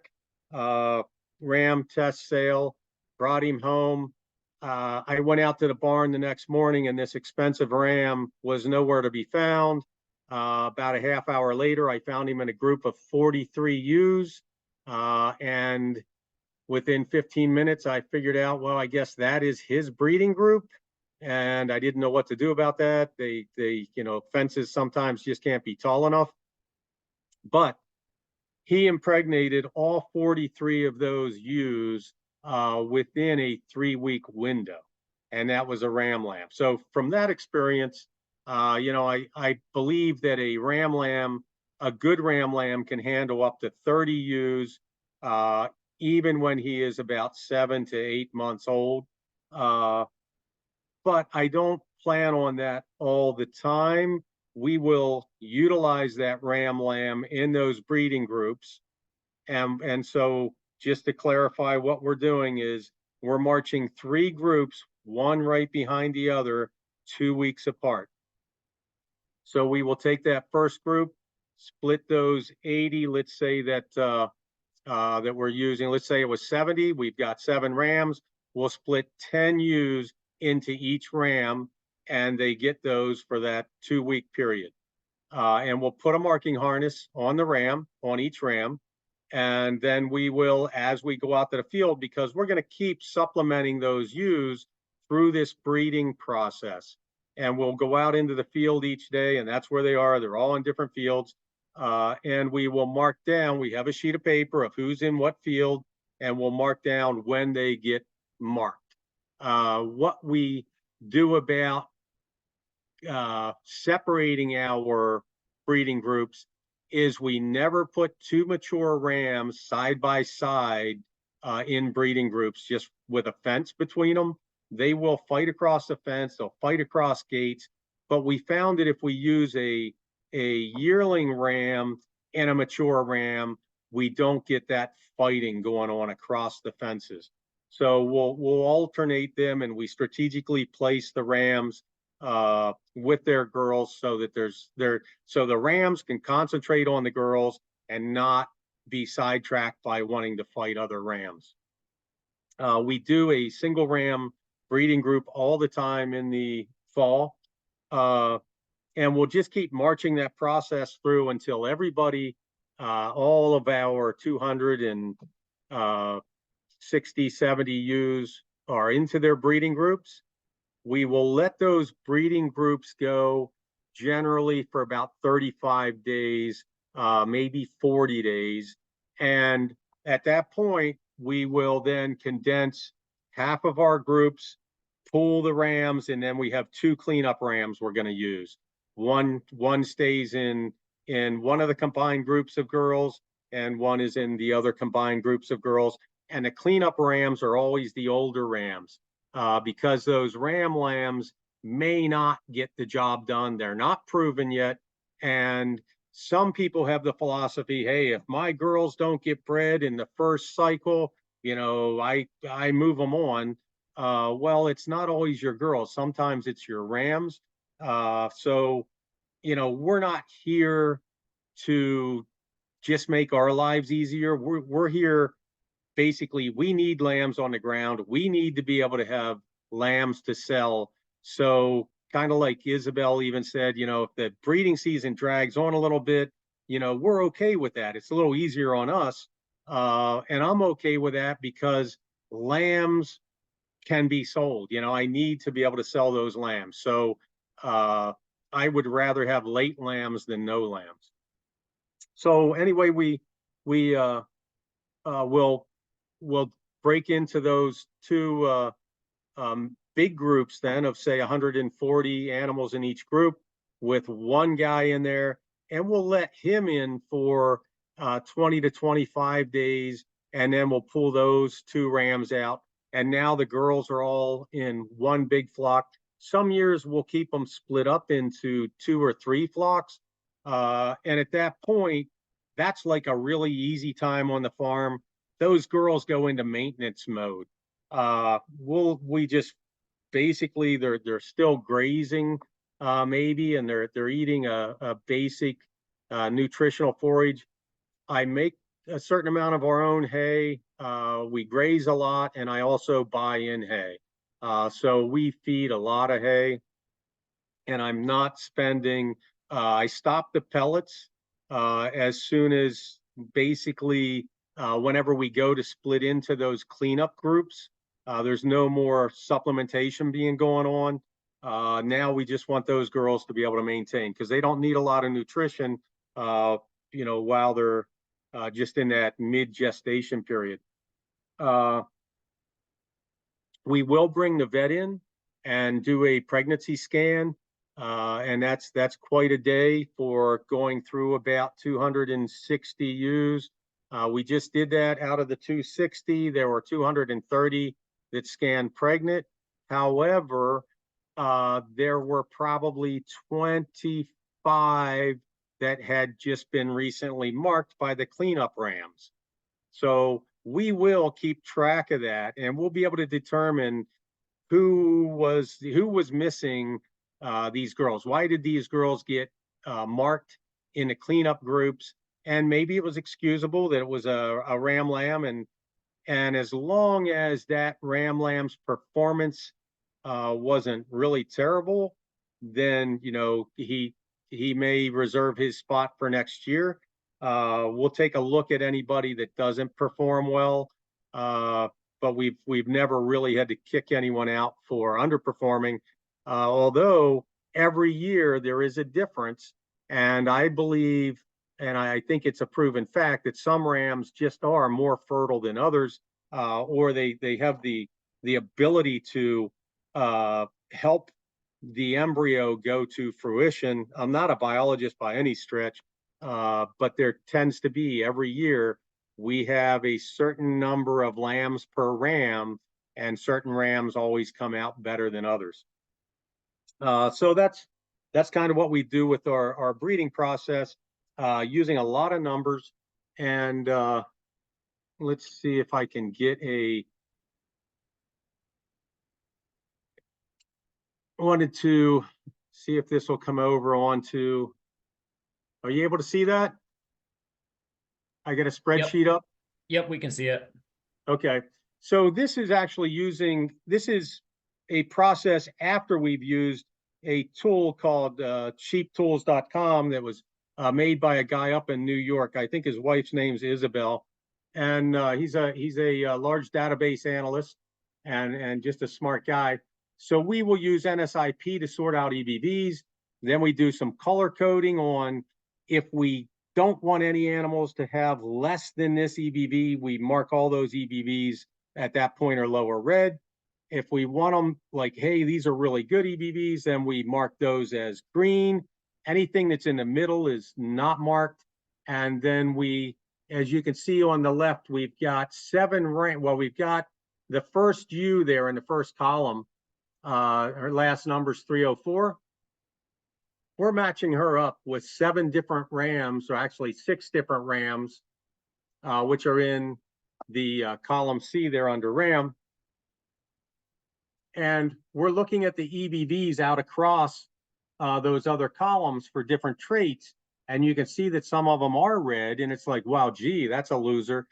ram test sale, brought him home. I went out to the barn the next morning, and this expensive ram was nowhere to be found. About a half hour later, I found him in a group of 43 ewes. And within 15 minutes, I figured out, well, I guess that is his breeding group. And I didn't know what to do about that. Fences sometimes just can't be tall enough. But he impregnated all 43 of those ewes within a 3-week window. And that was a ram lamb. So from that experience, I believe that a good ram lamb can handle up to 30 ewes, even when he is about 7 to 8 months old. But I don't plan on that all the time. We will utilize that ram lamb in those breeding groups. And so just to clarify, what we're doing is we're marching 3 groups, one right behind the other, 2 weeks apart. So we will take that first group, split those 80, let's say that we're using, let's say it was 70, we've got 7 rams, we'll split 10 ewes into each ram, and they get those for that 2-week period. And we'll put a marking harness on the ram, on each ram, and then we will, as we go out to the field, because we're going to keep supplementing those ewes through this breeding process. And we'll go out into the field each day, and that's where they are. They're all in different fields. And we will mark down, we have a sheet of paper of who's in what field, and we'll mark down when they get marked. What we do about separating our breeding groups is we never put 2 mature rams side by side in breeding groups, just with a fence between them. They will fight across the fence, they'll fight across gates. But we found that if we use a yearling ram and a mature ram, we don't get that fighting going on across the fences. So we'll alternate them, and we strategically place the rams with their girls so that so the rams can concentrate on the girls and not be sidetracked by wanting to fight other rams. We do a single ram breeding group all the time in the fall, and we'll just keep marching that process through until everybody, all of our 260, 70 ewes are into their breeding groups. We will let those breeding groups go generally for about 35 days, maybe 40 days. And at that point, we will then condense half of our groups, pull the rams, and then we have 2 cleanup rams we're going to use. One stays in one of the combined groups of girls, and one is in the other combined groups of girls. And the cleanup rams are always the older rams. Because those ram lambs may not get the job done. They're not proven yet. And some people have the philosophy, hey, if my girls don't get bred in the first cycle, I move them on. Well, it's not always your girls. Sometimes it's your rams. So, we're not here to just make our lives easier. We're here. Basically, we need lambs on the ground. We need to be able to have lambs to sell. So kind of like Isabel even said, if the breeding season drags on a little bit, we're okay with that. It's a little easier on us. And I'm okay with that because lambs can be sold. I need to be able to sell those lambs. So I would rather have late lambs than no lambs. So anyway, we'll break into those 2 big groups then of, say, 140 animals in each group with 1 guy in there, and we'll let him in for 20 to 25 days, and then we'll pull those 2 rams out. And now the girls are all in 1 big flock. Some years we'll keep them split up into 2 or 3 flocks. And at that point, that's like a really easy time on the farm. Those girls go into maintenance mode. We just basically they're still grazing, maybe, and they're eating a basic nutritional forage. I make a certain amount of our own hay. We graze a lot, and I also buy in hay. So we feed a lot of hay, and I'm not spending. I stop the pellets as soon as basically whenever we go to split into those cleanup groups. There's no more supplementation being going on. Now we just want those girls to be able to maintain, because they don't need a lot of nutrition, while they're just in that mid-gestation period. We will bring the vet in and do a pregnancy scan, and that's quite a day for going through about 260 ewes. We just did that. Out of the 260, there were 230 that scanned pregnant. However, there were probably 25 that had just been recently marked by the cleanup rams. So we will keep track of that, and we'll be able to determine who was missing these girls. Why did these girls get marked in the cleanup groups? And maybe it was excusable that it was a ram lamb, and as long as that ram lamb's performance wasn't really terrible, then he may reserve his spot for next year. We'll take a look at anybody that doesn't perform well, but we've never really had to kick anyone out for underperforming. Although every year there is a difference, and I believe, and I think it's a proven fact, that some rams just are more fertile than others, or they have the ability to help the embryo go to fruition. I'm not a biologist by any stretch, but there tends to be, every year we have a certain number of lambs per ram, and certain rams always come out better than others. So that's kind of what we do with our breeding process, using a lot of numbers. And let's see if I can get wanted to see if this will come over onto. Are you able to see that? I got a spreadsheet up. Yep, we can see it. Okay, so this is actually this is a process after we've used a tool called cheaptools.com that was made by a guy up in New York. I think his wife's name's Isabel, and he's a large database analyst and just a smart guy. So we will use NSIP to sort out EBVs. Then we do some color coding on, if we don't want any animals to have less than this EBV, we mark all those EBVs at that point are lower red. If we want them like, hey, these are really good EBVs, then we mark those as green. Anything that's in the middle is not marked. And then we, as you can see on the left, we've got we've got the first ewe there in the first column. Her last number's 304. We're matching her up with 7 different rams, or actually 6 different rams, which are in the column C there under ram. And we're looking at the EBVs out across those other columns for different traits. And you can see that some of them are red, and it's like, wow, gee, that's a loser.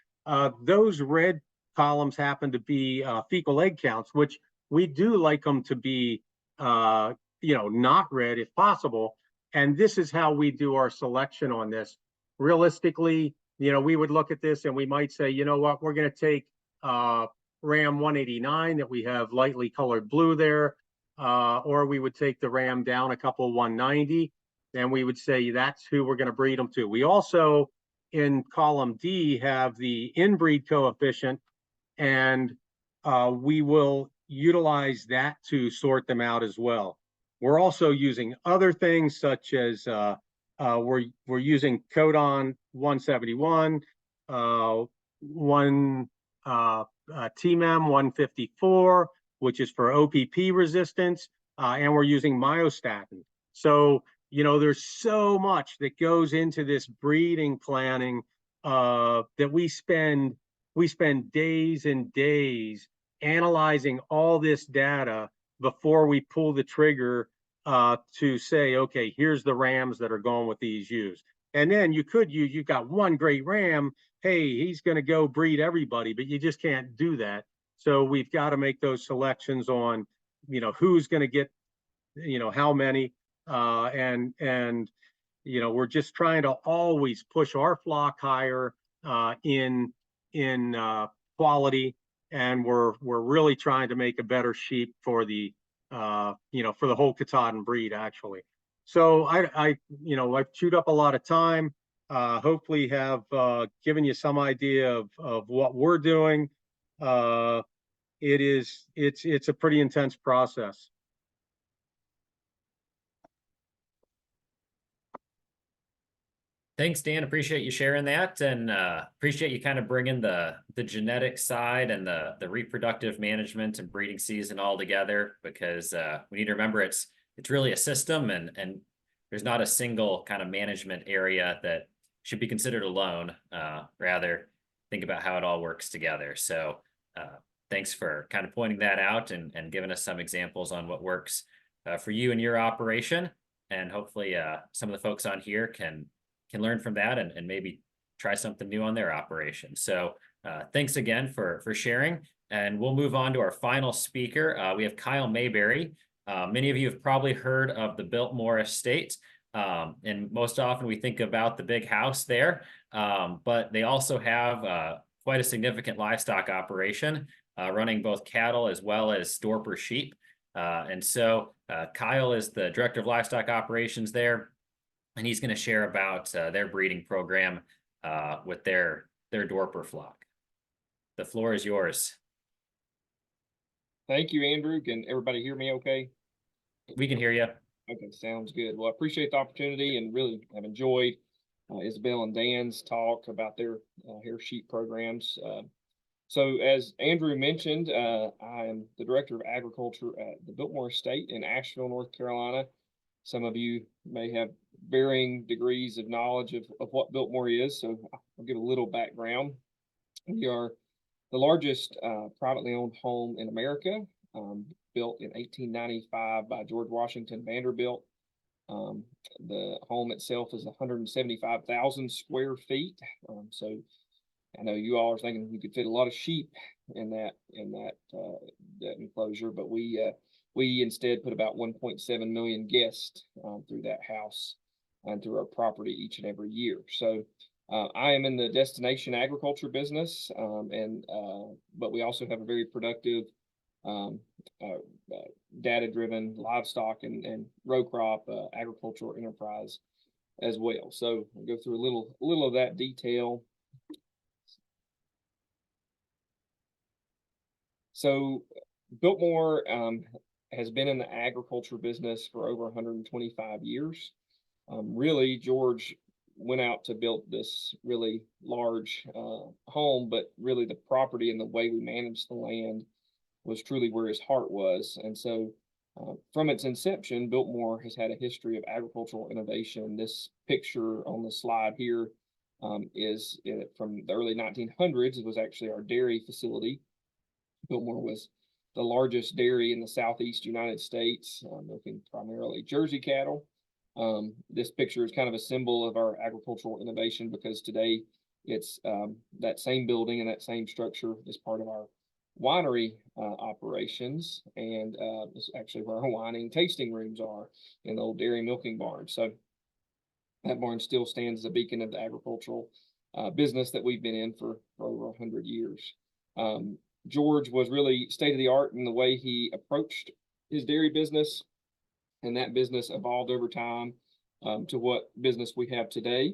Those red columns happen to be fecal egg counts, which we do like them to be not red if possible. And this is how we do our selection on this. Realistically, we would look at this and we might say, you know what, we're going to take ram 189 that we have lightly colored blue there, or we would take the ram down a couple 190, and we would say that's who we're going to breed them to. We also, in column D, have the inbreed coefficient, and we will utilize that to sort them out as well. We're also using other things, such as we're using codon 171, TMEM 154, which is for OPP resistance, and we're using myostatin. So there's so much that goes into this breeding planning that we spend days and days analyzing all this data before we pull the trigger to say, okay, here's the rams that are going with these ewes. And then you've got one great ram. Hey, he's going to go breed everybody, but you just can't do that. So we've got to make those selections on, who's going to get, how many, and we're just trying to always push our flock higher in quality, and we're really trying to make a better sheep for the for the whole Katahdin breed, actually. So I've chewed up a lot of time. Hopefully have given you some idea of what we're doing. It's a pretty intense process. Thanks, Dan. Appreciate you sharing that, and appreciate you kind of bringing the genetic side and the reproductive management and breeding season all together, because we need to remember it's really a system, and there's not a single kind of management area that should be considered alone. Rather, think about how it all works together. So thanks for kind of pointing that out and giving us some examples on what works for you and your operation, and hopefully some of the folks on here can learn from that and maybe try something new on their operation. So thanks again for sharing. And we'll move on to our final speaker. We have Kyle Mayberry. Many of you have probably heard of the Biltmore Estate. And most often we think about the big house there, but they also have quite a significant livestock operation, running both cattle as well as Dorper sheep. And so Kyle is the Director of Livestock Operations there, and he's going to share about their breeding program with their Dorper flock. The floor is yours. Thank you, Andrew. Can everybody hear me okay? We can hear you. Okay, sounds good. Well, I appreciate the opportunity and really have enjoyed Isabel and Dan's talk about their hair sheep programs. So as Andrew mentioned, I am the Director of Agriculture at the Biltmore Estate in Asheville, North Carolina. Some of you may have varying degrees of knowledge of what Biltmore is, so I'll give a little background. We are the largest privately owned home in America, built in 1895 by George Washington Vanderbilt. The home itself is 175,000 square feet. So I know you all are thinking you could fit a lot of sheep in that enclosure, but we instead put about 1.7 million guests through that house and through our property each and every year. So I am in the destination agriculture business, but we also have a very productive data-driven livestock and row crop agricultural enterprise as well. So I'll go through a little of that detail. So Biltmore has been in the agriculture business for over 125 years. Really, George went out to build this really large home, but really the property and the way we managed the land was truly where his heart was. And so from its inception, Biltmore has had a history of agricultural innovation. This picture on the slide here is from the early 1900s. It was actually our dairy facility. Biltmore was the largest dairy in the Southeast United States, milking primarily Jersey cattle. This picture is kind of a symbol of our agricultural innovation, because today it's that same building and that same structure is part of our winery operations, and it's actually where our wine and tasting rooms are in the old dairy milking barn. So that barn still stands as a beacon of the agricultural business that we've been in for over 100 years. George was really state of the art in the way he approached his dairy business, and that business evolved over time to what business we have today.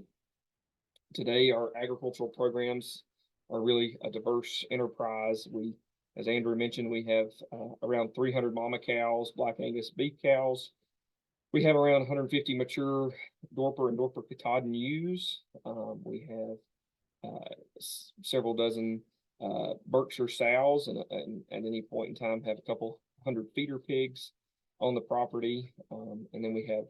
Today, our agricultural programs are really a diverse enterprise. As Andrew mentioned, we have around 300 mama cows, Black Angus beef cows. We have around 150 mature Dorper and Dorper Katahdin ewes. We have several dozen Berkshire sows, and at any point in time have a couple hundred feeder pigs on the property. And then we have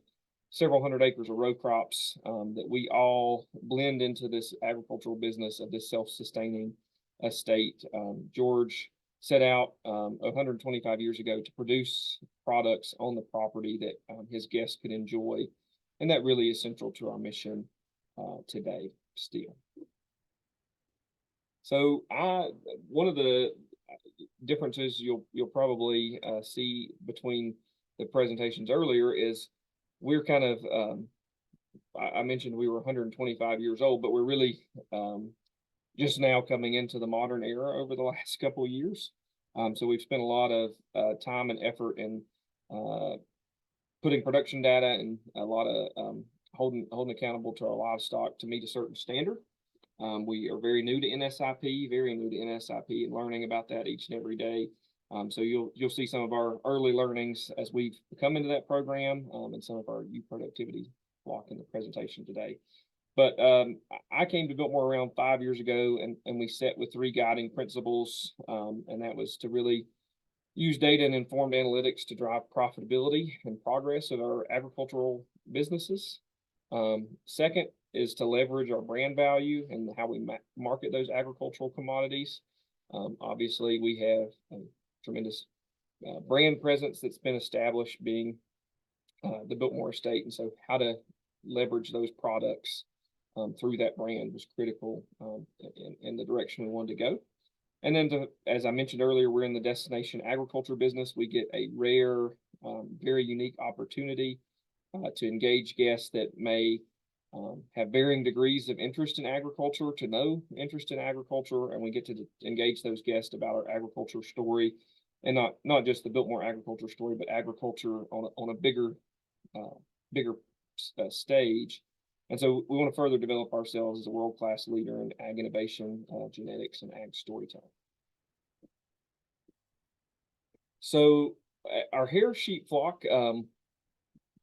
several hundred acres of row crops that we all blend into this agricultural business of this self-sustaining estate. George set out 125 years ago to produce products on the property that his guests could enjoy. And that really is central to our mission today still. So one of the differences you'll probably see between the presentations earlier is we're kind of, I mentioned we were 125 years old, but we're really just now coming into the modern era over the last couple of years. So we've spent a lot of time and effort in putting production data and a lot of holding accountable to our livestock to meet a certain standard. We are very new to NSIP, and learning about that each and every day. So you'll see some of our early learnings as we've come into that program, and some of our youth productivity block in the presentation today. But I came to Biltmore around 5 years ago, and we set with 3 guiding principles, and that was to really use data and informed analytics to drive profitability and progress of our agricultural businesses. Second is to leverage our brand value and how we market those agricultural commodities. Obviously, we have a tremendous brand presence that's been established being the Biltmore estate, and so how to leverage those products through that brand was critical in the direction we wanted to go. And then, as I mentioned earlier, we're in the destination agriculture business. We get a rare, very unique opportunity to engage guests that may have varying degrees of interest in agriculture to no interest in agriculture, and we get to engage those guests about our agriculture story, and not just the Biltmore agriculture story, but agriculture on a bigger stage. And so we want to further develop ourselves as a world-class leader in ag innovation, genetics, and ag storytelling. So our hair sheep flock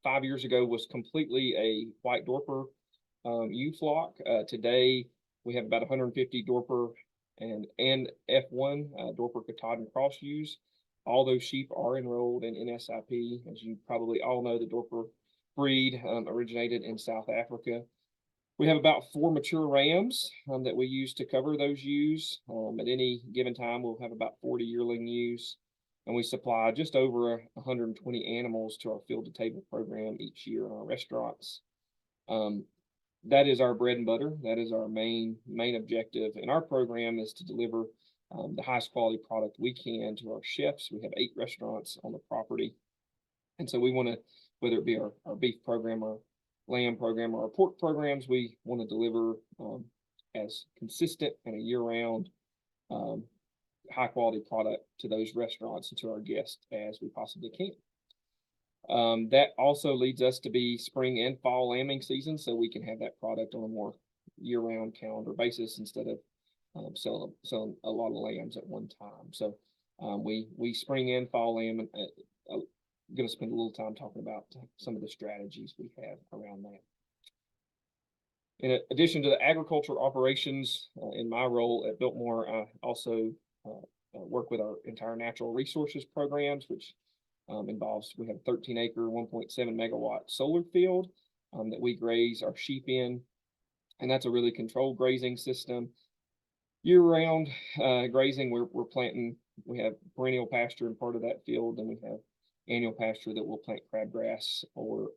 5 years ago was completely a white Dorper ewe flock. Today we have about 150 Dorper and F1 Dorper Katahdin cross ewes. All those sheep are enrolled in NSIP. As you probably all know, the Dorper breed originated in South Africa. We have about 4 mature rams that we use to cover those ewes. At any given time, we'll have about 40 yearling ewes, and we supply just over 120 animals to our field to table program each year in our restaurants. That is our bread and butter. That is our main objective. And our program is to deliver the highest quality product we can to our chefs. We have 8 restaurants on the property. And so we want to, whether it be our beef program, our lamb program, or our pork programs, we want to deliver as consistent and a year-round high quality product to those restaurants and to our guests as we possibly can. That also leads us to be spring and fall lambing season, so we can have that product on a more year-round calendar basis instead of selling a lot of lambs at one time. So we spring and fall lamb, and I'm going to spend a little time talking about some of the strategies we have around that. In addition to the agriculture operations, in my role at Biltmore, I also work with our entire natural resources programs, which involves, we have a 13-acre, 1.7 megawatt solar field that we graze our sheep in. And that's a really controlled grazing system. Year-round grazing, we're planting, we have perennial pasture in part of that field, and we have annual pasture that we'll plant crabgrass or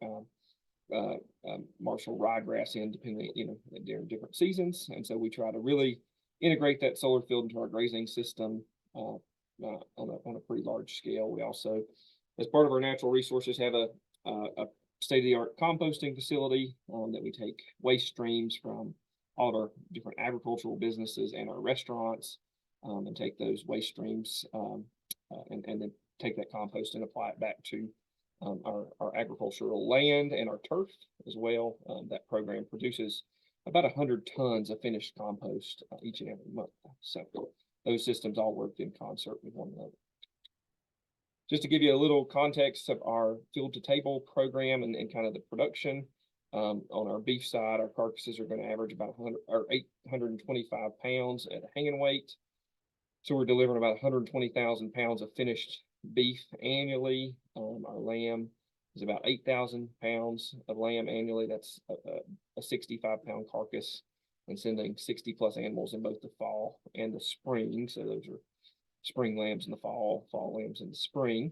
Marshall ryegrass in, depending, during different seasons. And so we try to really integrate that solar field into our grazing system on a pretty large scale. We also, as part of our natural resources, have a state-of-the-art composting facility that we take waste streams from all of our different agricultural businesses and our restaurants and take those waste streams and then take that compost and apply it back to our agricultural land and our turf as well. That program produces about 100 tons of finished compost each and every month. So those systems all work in concert with one another. Just to give you a little context of our field to table program and kind of the production, on our beef side, our carcasses are going to average about 825 pounds at a hanging weight. So we're delivering about 120,000 pounds of finished beef annually. Our lamb is about 8,000 pounds of lamb annually. That's a 65-pound carcass, and sending 60 plus animals in both the fall and the spring. So those are spring lambs in the fall lambs in the spring.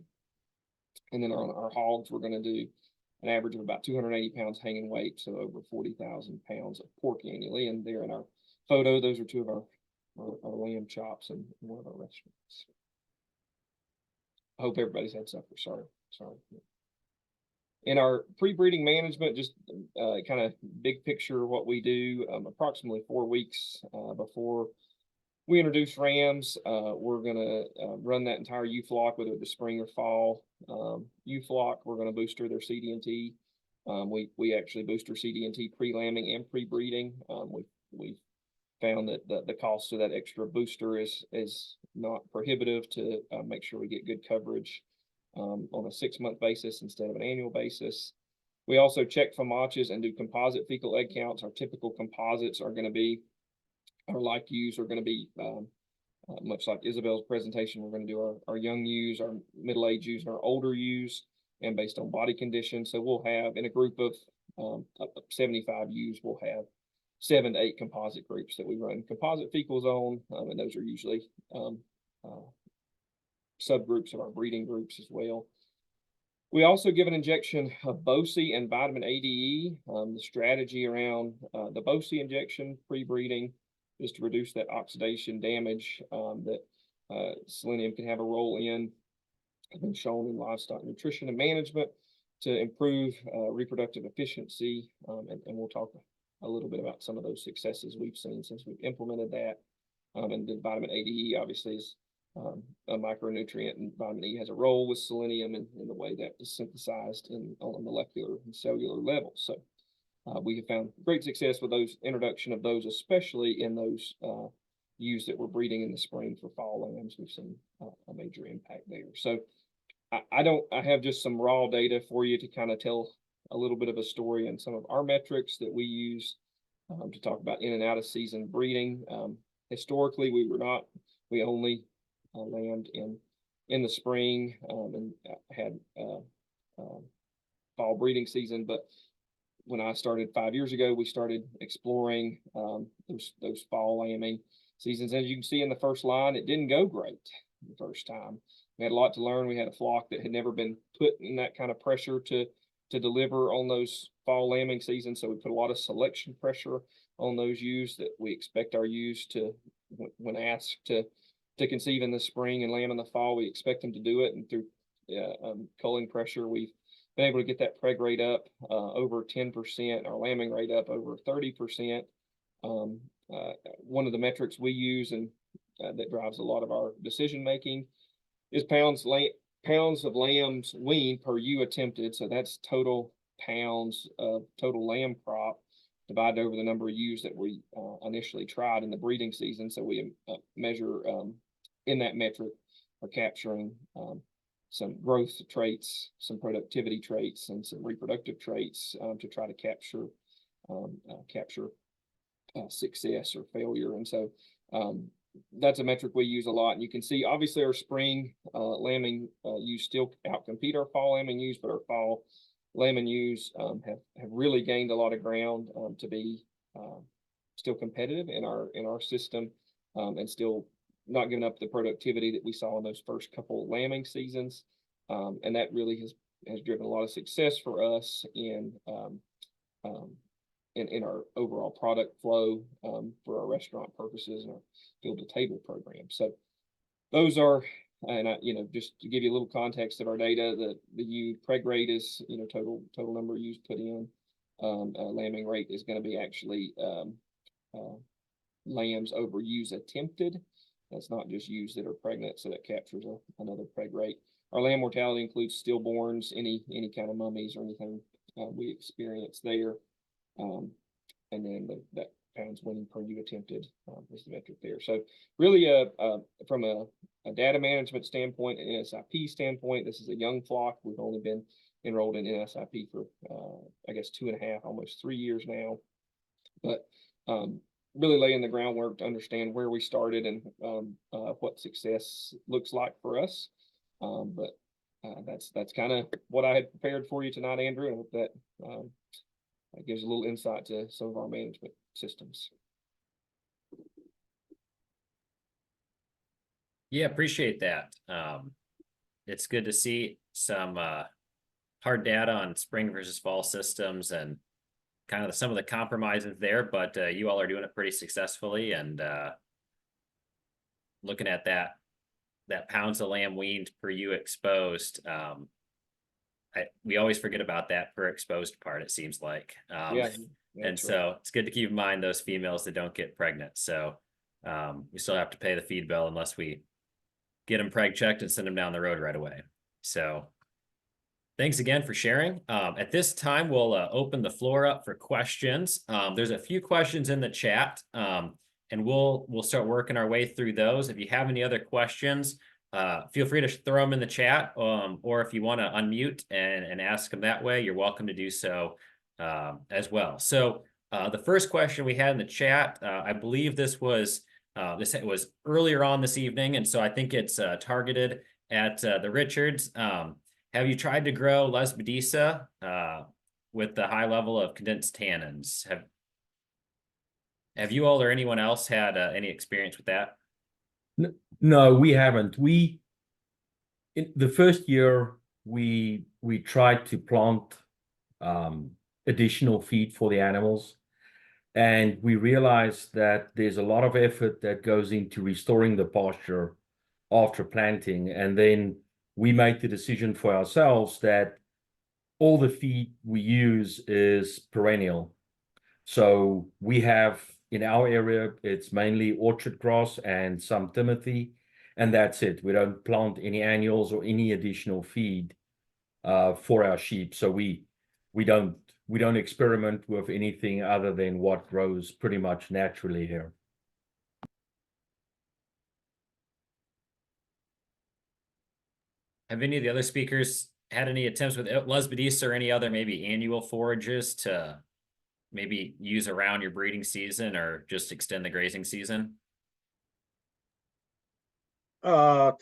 And then on our hogs, we're going to do an average of about 280 pounds hanging weight, so over 40,000 pounds of pork annually. And there in our photo, those are two of our lamb chops in one of our restaurants. I hope everybody's had supper. Sorry. In our pre-breeding management, just kind of big picture of what we do, approximately 4 weeks before we introduce rams, we're going to run that entire ewe flock, whether it's spring or fall ewe flock. We're going to booster their CD&T. We actually booster CD&T pre-lambing and pre-breeding. We found that the cost of that extra booster is not prohibitive to make sure we get good coverage on a 6-month basis instead of an annual basis. We also check FMACHs and do composite fecal egg counts. Our typical composites are going to be, our like ewes are going to be much like Isabel's presentation. We're going to do our young ewes, our middle-aged ewes, and our older ewes, and based on body condition. So we'll have, in a group of 75 ewes, we'll have 7 to 8 composite groups that we run composite fecals on, and those are usually subgroups of our breeding groups as well. We also give an injection of BOCI and vitamin ADE. The strategy around the BOCI injection pre-breeding is to reduce that oxidation damage that selenium can have a role in. It's been shown in livestock nutrition and management to improve reproductive efficiency, and we'll talk a little bit about some of those successes we've seen since we've implemented that. And the vitamin ADE obviously is a micronutrient, and vitamin E has a role with selenium in the way that is synthesized on a molecular and cellular level. So we have found great success with those introduction of those, especially in those ewes that we're breeding in the spring for fall lambs. We've seen a major impact there. So I have just some raw data for you to kind of tell a little bit of a story and some of our metrics that we use to talk about in and out of season breeding. Historically, we only lambed in the spring and had fall breeding season. But when I started 5 years ago, we started exploring those fall lambing seasons. As you can see in the first line, it didn't go great the first time. We had a lot to learn. We had a flock that had never been put in that kind of pressure to deliver on those fall lambing seasons. So we put a lot of selection pressure on those ewes that we expect our ewes to, when asked to conceive in the spring and lamb in the fall, we expect them to do it. And through culling pressure, we've been able to get that preg rate up over 10%, our lambing rate up over 30%. One of the metrics we use and that drives a lot of our decision making is pounds of lambs weaned per ewe attempted. So that's total pounds of total lamb crop divided over the number of ewes that we initially tried in the breeding season. So we measure in that metric are capturing some growth traits, some productivity traits, and some reproductive traits to try to capture success or failure. And so that's a metric we use a lot. And you can see, obviously, our spring lambing ewes still outcompete our fall lambing ewes, but our fall lambing ewes have really gained a lot of ground to be still competitive in our system and still not giving up the productivity that we saw in those first couple of lambing seasons. And that really has driven a lot of success for us in our overall product flow for our restaurant purposes and our field to table program. So those are, and just to give you a little context of our data, the ewe preg rate is, total number of ewes put in. Lambing rate is going to be actually lambs over ewes attempted. That's not just ewes that are pregnant, so that captures another preg rate. Our lamb mortality includes stillborns, any kind of mummies or anything we experience there. And then that pounds weaned per ewe attempted is the metric there. So really from a data management standpoint, an NSIP standpoint, this is a young flock. We've only been enrolled in NSIP for, I guess, 2.5, almost 3 years now. But really laying the groundwork to understand where we started and what success looks like for us. But that's kind of what I had prepared for you tonight, Andrew. And I hope that gives a little insight to some of our management systems. Yeah, appreciate that. It's good to see some hard data on spring versus fall systems and kind of some of the compromises there, but you all are doing it pretty successfully, and looking at that pounds of lamb weaned per ewe exposed. We always forget about that per exposed part, it seems like. Yeah. And that's right. so it's good to keep in mind those females that don't get pregnant. So we still have to pay the feed bill unless we get them preg checked and send them down the road right away. So thanks again for sharing. At this time, we'll open the floor up for questions. There's a few questions in the chat, and we'll start working our way through those. If you have any other questions, feel free to throw them in the chat, or if you want to unmute and ask them that way, you're welcome to do so as well. So the first question we had in the chat, I believe this was earlier on this evening, and so I think it's targeted at the Richards. Have you tried to grow Lesbodisa with the high level of condensed tannins? Have you all or anyone else had any experience with that? No, we haven't. In the first year, we tried to plant additional feed for the animals, and we realized that there's a lot of effort that goes into restoring the pasture after planting, and then we made the decision for ourselves that all the feed we use is perennial. So we have, in our area, it's mainly orchard grass and some timothy, and that's it. We don't plant any annuals or any additional feed for our sheep. So we don't experiment with anything other than what grows pretty much naturally here. Have any of the other speakers had any attempts with Lesbodisa or any other maybe annual forages to maybe use around your breeding season or just extend the grazing season? Well,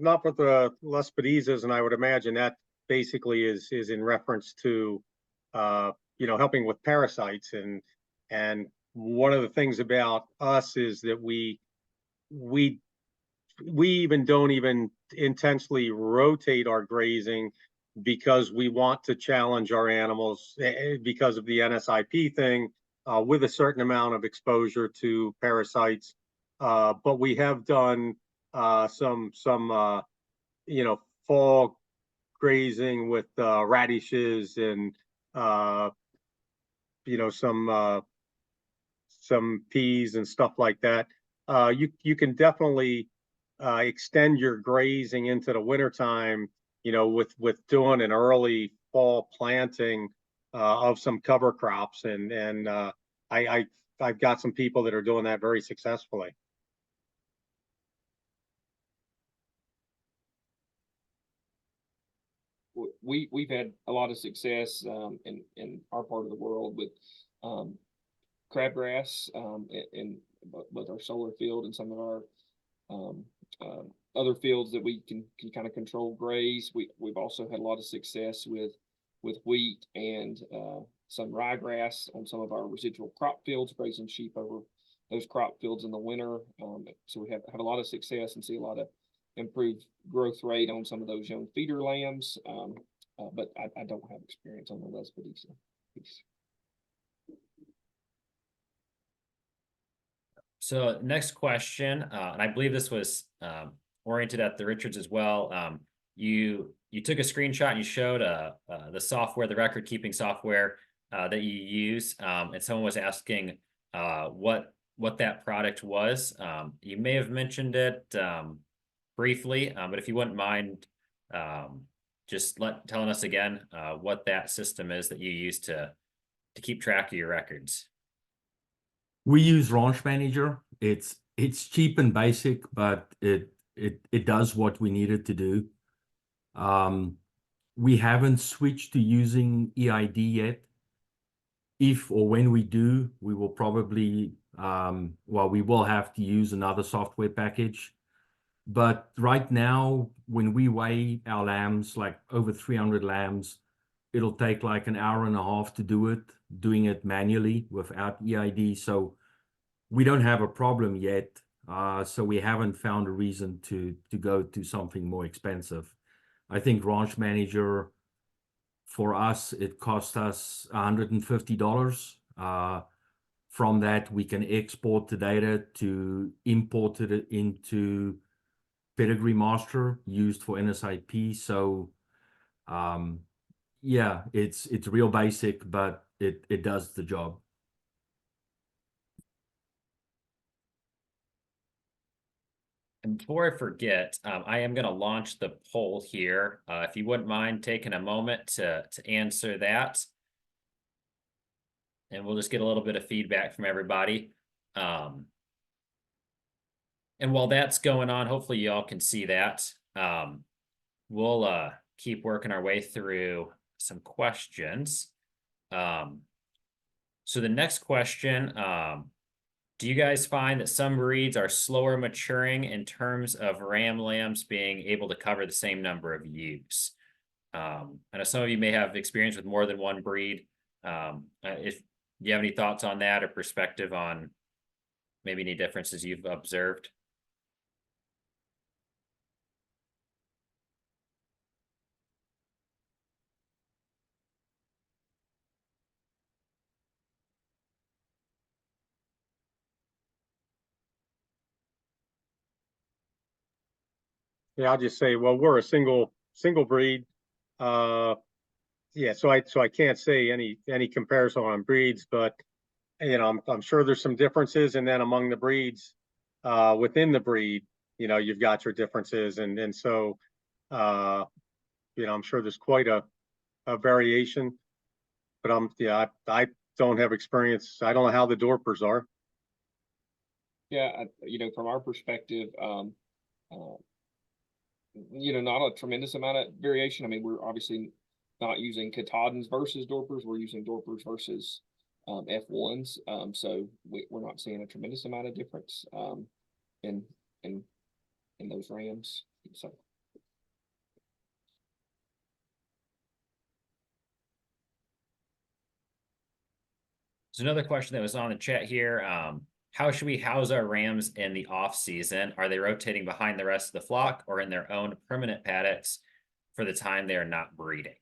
not with the Lesbodisas, and I would imagine that basically is in reference to helping with parasites, and one of the things about us is that we even don't even intentionally rotate our grazing because we want to challenge our animals because of the NSIP thing with a certain amount of exposure to parasites. But we have done some fall grazing with radishes and some peas and stuff like that. You can definitely extend your grazing into the wintertime, with doing an early fall planting of some cover crops, and I've got some people that are doing that very successfully. We've had a lot of success in our part of the world with crabgrass in both our solar field and some of our other fields that we can kind of control graze. We've also had a lot of success with wheat and some ryegrass on some of our residual crop fields, grazing sheep over those crop fields in the winter. So we have a lot of success and see a lot of improved growth rate on some of those young feeder lambs. But I don't have experience on the Lesbodisa piece. So next question, and I believe this was oriented at the Richards as well. You took a screenshot and you showed the software, the record keeping software that you use, and someone was asking what that product was. You may have mentioned it briefly, but if you wouldn't mind just telling us again what that system is that you use to keep track of your records. We use Ranch Manager. It's cheap and basic, but it does what we need it to do. We haven't switched to using EID yet. If or when we do, we will probably we will have to use another software package. But right now, when we weigh our lambs, like over 300 lambs, it'll take like an hour and a half to do it, doing it manually without EID. So we don't have a problem yet. So we haven't found a reason to go to something more expensive. I think Ranch Manager, for us, it cost us $150. From that, we can export the data to import it into Pedigree Master used for NSIP. So yeah, it's real basic, but it does the job. And before I forget, I am going to launch the poll here. If you wouldn't mind taking a moment to answer that. And we'll just get a little bit of feedback from everybody. And while that's going on, hopefully you all can see that. We'll keep working our way through some questions. So the next question, do you guys find that some breeds are slower maturing in terms of ram lambs being able to cover the same number of ewes? I know some of you may have experience with more than one breed. If you have any thoughts on that or perspective on maybe any differences you've observed? Yeah, I'll just say, well, we're a single breed. Yeah, so I can't say any comparison on breeds, but you know, I'm sure there's some differences, and then among the breeds, within the breed, you know, you've got your differences, and so, you know, I'm sure there's quite a variation, but yeah, I don't have experience. I don't know how the Dorpers are. Yeah, you know, from our perspective, you know, not a tremendous amount of variation. I mean, we're obviously not using Katahdins versus Dorpers. We're using Dorpers versus F1s. So we're not seeing a tremendous amount of difference in those rams. So. There's another question that was on the chat here. How should we house our rams in the off season? Are they rotating behind the rest of the flock or in their own permanent paddocks for the time they are not breeding?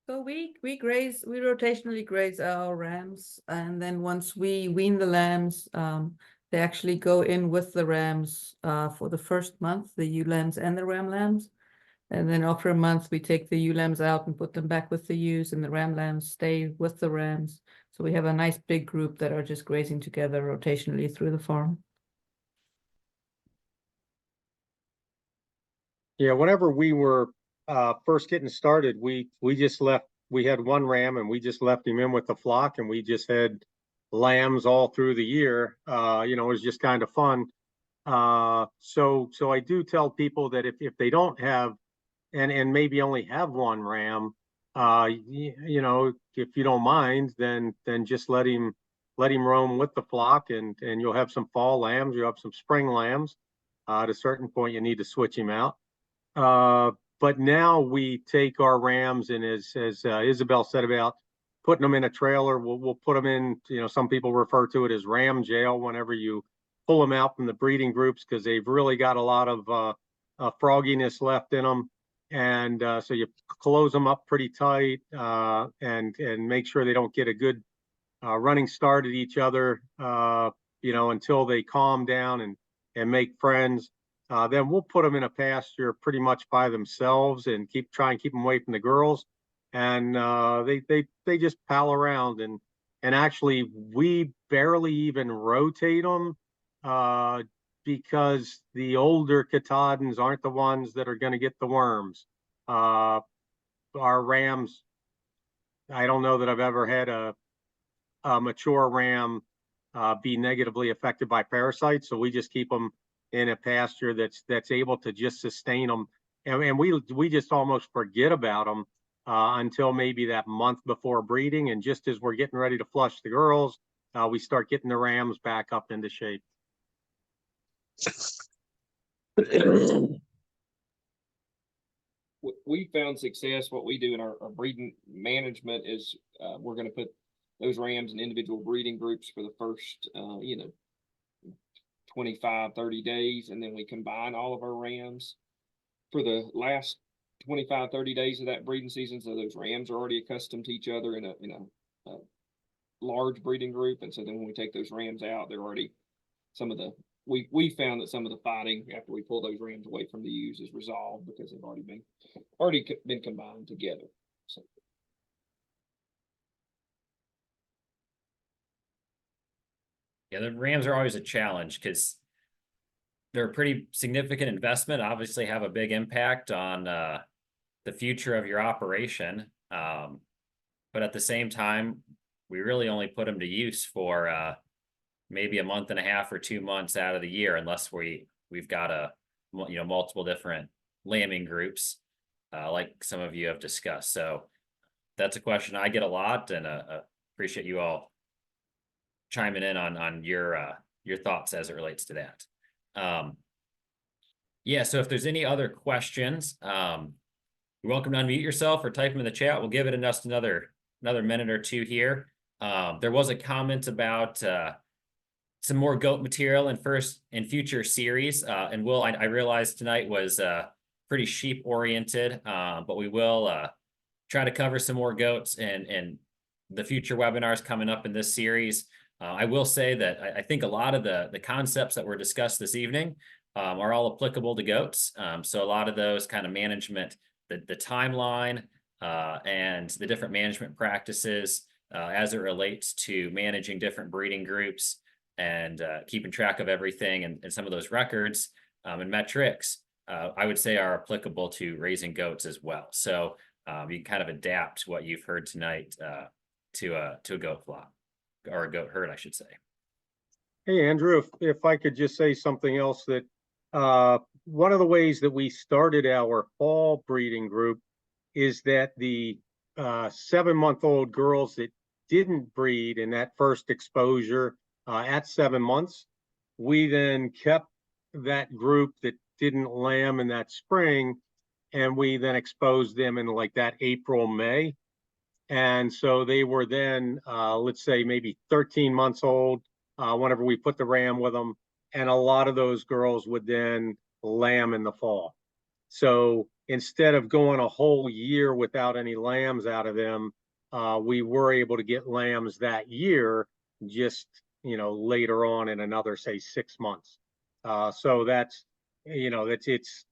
So we rotationally graze our rams, and then once we wean the lambs, they actually go in with the rams for the first month, the ewe lambs and the ram lambs. And then after a month, we take the ewe lambs out and put them back with the ewes, and the ram lambs stay with the rams. So we have a nice big group that are just grazing together rotationally through the farm. Yeah, whenever we were first getting started, we just left. We had one ram, and we just left him in with the flock, and we just had lambs all through the year. You know, it was just kind of fun. So I do tell people that if they don't have and maybe only have one ram, you know, if you don't mind, then just let him roam with the flock, and you'll have some fall lambs, you'll have some spring lambs. At a certain point, you need to switch him out. But now we take our rams, and as Isabel said about putting them in a trailer, we'll put them in, you know, some people refer to it as ram jail whenever you pull them out from the breeding groups, because they've really got a lot of frogginess left in them. And so you close them up pretty tight, and make sure they don't get a good running start at each other, you know, until they calm down and make friends. Then we'll put them in a pasture pretty much by themselves and try and keep them away from the girls. And they just pal around, and actually we barely even rotate them because the older Katahdins aren't the ones that are going to get the worms. Our rams, I don't know that I've ever had a mature ram be negatively affected by parasites. So we just keep them in a pasture that's able to just sustain them, and we just almost forget about them until maybe that month before breeding, and just as we're getting ready to flush the girls, we start getting the rams back up into shape. We we found success. What we do in our breeding management is we're going to put those rams in individual breeding groups for the first, 25, 30 days. And then we combine all of our rams for the last 25, 30 days of that breeding season. So those rams are already accustomed to each other in a large breeding group. And so then when we take those rams out, they're already we found that some of the fighting after we pull those rams away from the ewes is resolved because they've already been combined together. So. Yeah, the rams are always a challenge because they're a pretty significant investment, obviously have a big impact on the future of your operation. But at the same time, we really only put them to use for maybe a month and a half or 2 months out of the year, unless we've got multiple different lambing groups, like some of you have discussed. So that's a question I get a lot, and appreciate you all chiming in on your thoughts as it relates to that. Yeah, so if there's any other questions, you're welcome to unmute yourself or type them in the chat. We'll give it just another minute or two here. There was a comment about some more goat material in future series. And I realized tonight was pretty sheep oriented, but we will try to cover some more goats in the future webinars coming up in this series. I will say that I think a lot of the concepts that were discussed this evening are all applicable to goats. So a lot of those kind of management, the timeline and the different management practices as it relates to managing different breeding groups and keeping track of everything and some of those records and metrics, I would say are applicable to raising goats as well. So you can kind of adapt what you've heard tonight to a goat flock, or a goat herd, I should say. Hey, Andrew, if I could just say something else, that one of the ways that we started our fall breeding group is that the 7-month-old girls that didn't breed in that first exposure at 7 months, we then kept that group that didn't lamb in that spring, and we then exposed them in like that April, May. And so they were then, let's say maybe 13 months old whenever we put the ram with them. And a lot of those girls would then lamb in the fall. So instead of going a whole year without any lambs out of them, we were able to get lambs that year, just, later on in another, say, 6 months. So that's, it's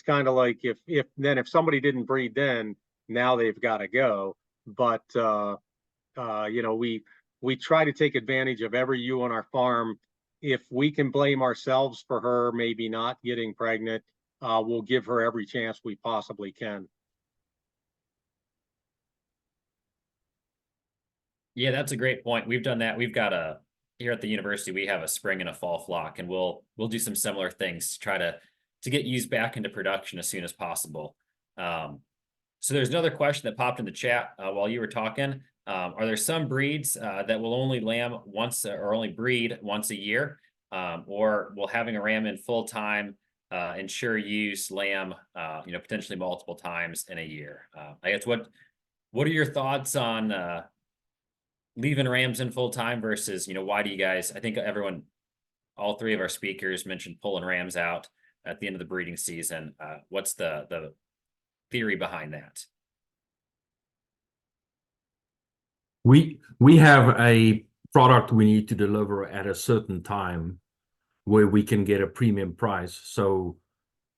kind of like if somebody didn't breed then, now they've got to go. But, we try to take advantage of every ewe on our farm. If we can blame ourselves for her maybe not getting pregnant, we'll give her every chance we possibly can. Yeah, that's a great point. We've done that. We've got here at the university, we have a spring and a fall flock, and we'll do some similar things to try to get ewes back into production as soon as possible. So there's another question that popped in the chat while you were talking. Are there some breeds that will only lamb once or only breed once a year? Or will having a ram in full time ensure ewes lamb, potentially multiple times in a year? I guess what are your thoughts on leaving rams in full time versus, why do you guys, I think all three of our speakers mentioned pulling rams out at the end of the breeding season. What's the theory behind that? We have a product we need to deliver at a certain time where we can get a premium price. So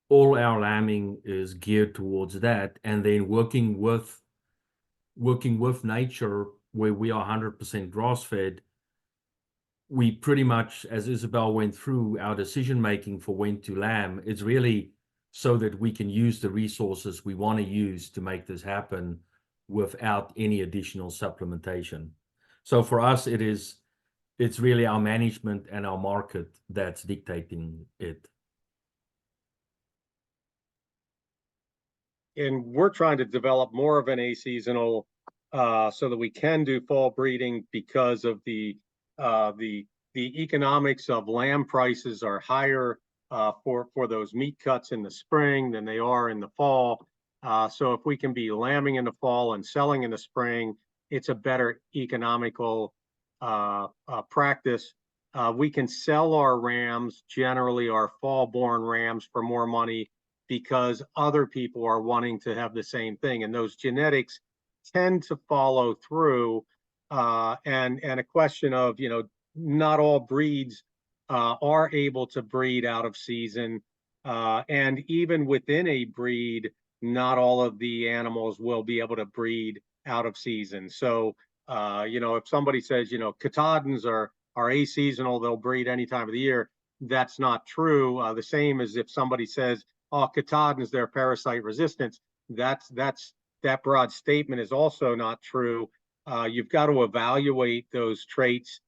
all our lambing is geared towards that, and then working with nature, where we are 100% grass fed. We pretty much, as Isabel went through our decision making for when to lamb, it's really so that we can use the resources we want to use to make this happen without any additional supplementation. So for us, it's really our management and our market that's dictating it. And we're trying to develop more of an aseasonal so that we can do fall breeding, because of the economics of lamb prices are higher for those meat cuts in the spring than they are in the fall. So if we can be lambing in the fall and selling in the spring, it's a better economical practice. We can sell our rams, generally our fall-born rams, for more money because other people are wanting to have the same thing, and those genetics tend to follow through. And a question of, not all breeds are able to breed out of season, and even within a breed, not all of the animals will be able to breed out of season. So, if somebody says, Katahdins are aseasonal, they'll breed any time of the year. That's not true. The same as if somebody says, oh, Katahdins, they're parasite resistant. That broad statement is also not true. You've got to evaluate those traits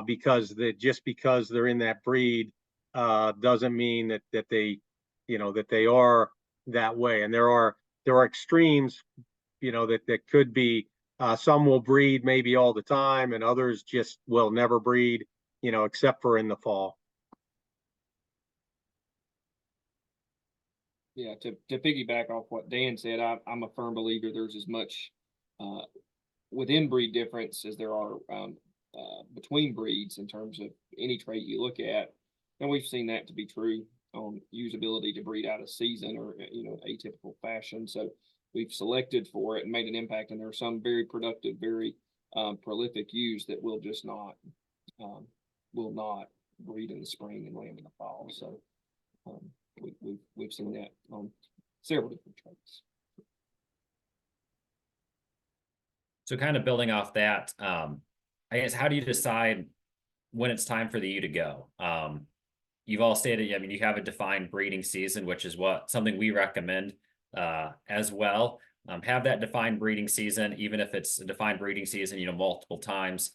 because just because they're in that breed doesn't mean that they are that way. And there are extremes, that could be. Some will breed maybe all the time, and others just will never breed, except for in the fall. Yeah, to piggyback off what Dan said, I'm a firm believer there's as much within breed difference as there are between breeds in terms of any trait you look at. And we've seen that to be true on usability to breed out of season or, atypical fashion. So we've selected for it and made an impact. And there are some very productive, very prolific ewes that will just not breed in the spring and lamb in the fall. So we've seen that on several different traits. So kind of building off that, I guess, how do you decide when it's time for the ewe to go? You've all stated, I mean, you have a defined breeding season, which is something we recommend as well. Have that defined breeding season, even if it's a defined breeding season, multiple times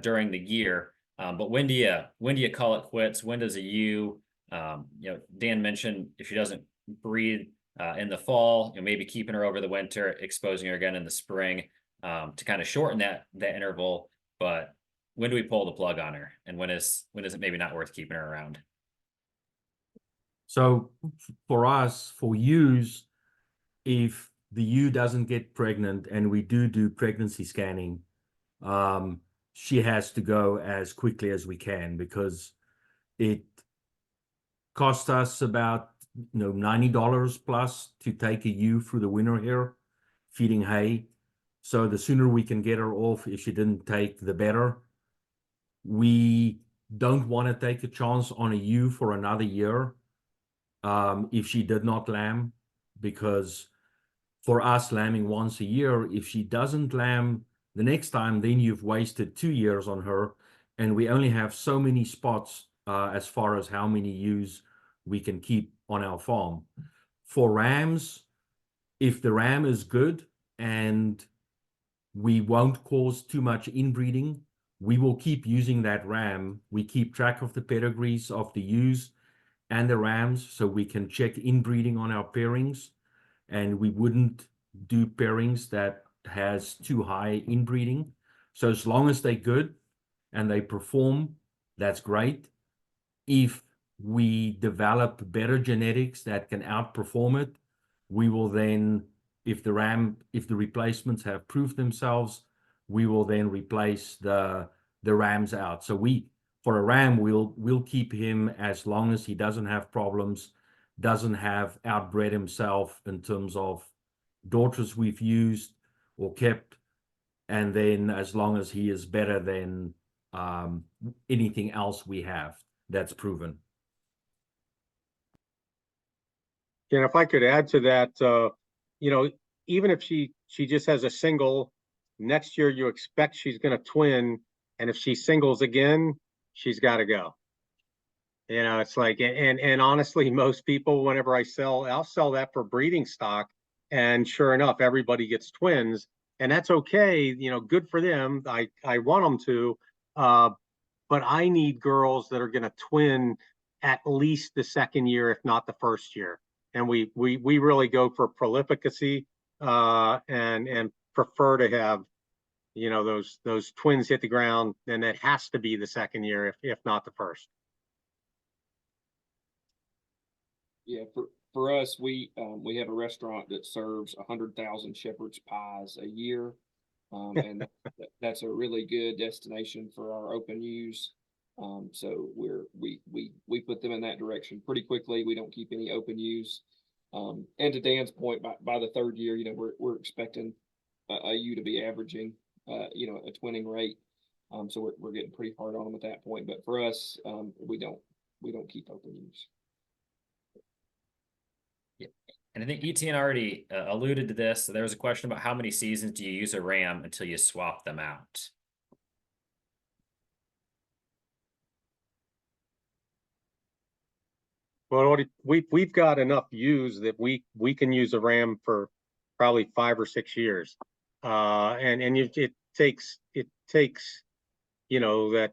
during the year. But when do you call it quits? When does a ewe, Dan mentioned if she doesn't breed in the fall, maybe keeping her over the winter, exposing her again in the spring to kind of shorten that interval. But when do we pull the plug on her, and when is it maybe not worth keeping her around? So for us, for ewes, if the ewe doesn't get pregnant and we do pregnancy scanning, she has to go as quickly as we can, because it costs us about $90 plus to take a ewe through the winter here, feeding hay. So the sooner we can get her off, if she didn't take, the better. We don't want to take a chance on a ewe for another year if she did not lamb, because for us, lambing once a year, if she doesn't lamb the next time, then you've wasted 2 years on her, and we only have so many spots as far as how many ewes we can keep on our farm. For rams, if the ram is good and we won't cause too much inbreeding, we will keep using that ram. We keep track of the pedigrees of the ewes and the rams, so we can check inbreeding on our pairings, and we wouldn't do pairings that has too high inbreeding. So as long as they're good and they perform, that's great. If we develop better genetics that can outperform it, we will then, if the replacements have proved themselves, we will then replace the rams out. So for a ram, we'll keep him as long as he doesn't have problems, doesn't have outbred himself in terms of daughters we've used or kept, and then as long as he is better than anything else we have that's proven. And if I could add to that, even if she just has a single, next year you expect she's going to twin, and if she singles again, she's got to go. It's like, and honestly, most people, whenever I'll sell that for breeding stock, and sure enough, everybody gets twins, and that's okay. Good for them. I want them to, but I need girls that are going to twin at least the second year, if not the first year. And we really go for prolificacy and prefer to have those twins hit the ground, and it has to be the second year, if not the first. Yeah, for us, we have a restaurant that serves 100,000 shepherd's pies a year. And that's a really good destination for our open ewes. So we put them in that direction pretty quickly. We don't keep any open ewes. And to Dan's point, by the third year, you know, we're expecting a ewe to be averaging, you know, a twinning rate. So we're getting pretty hard on them at that point. But for us, we don't keep open ewes. And I think Etienne already alluded to this. So there was a question about how many seasons do you use a ram until you swap them out? Well, we've got enough ewes that we can use a ram for probably 5 or 6 years. It takes, you know, that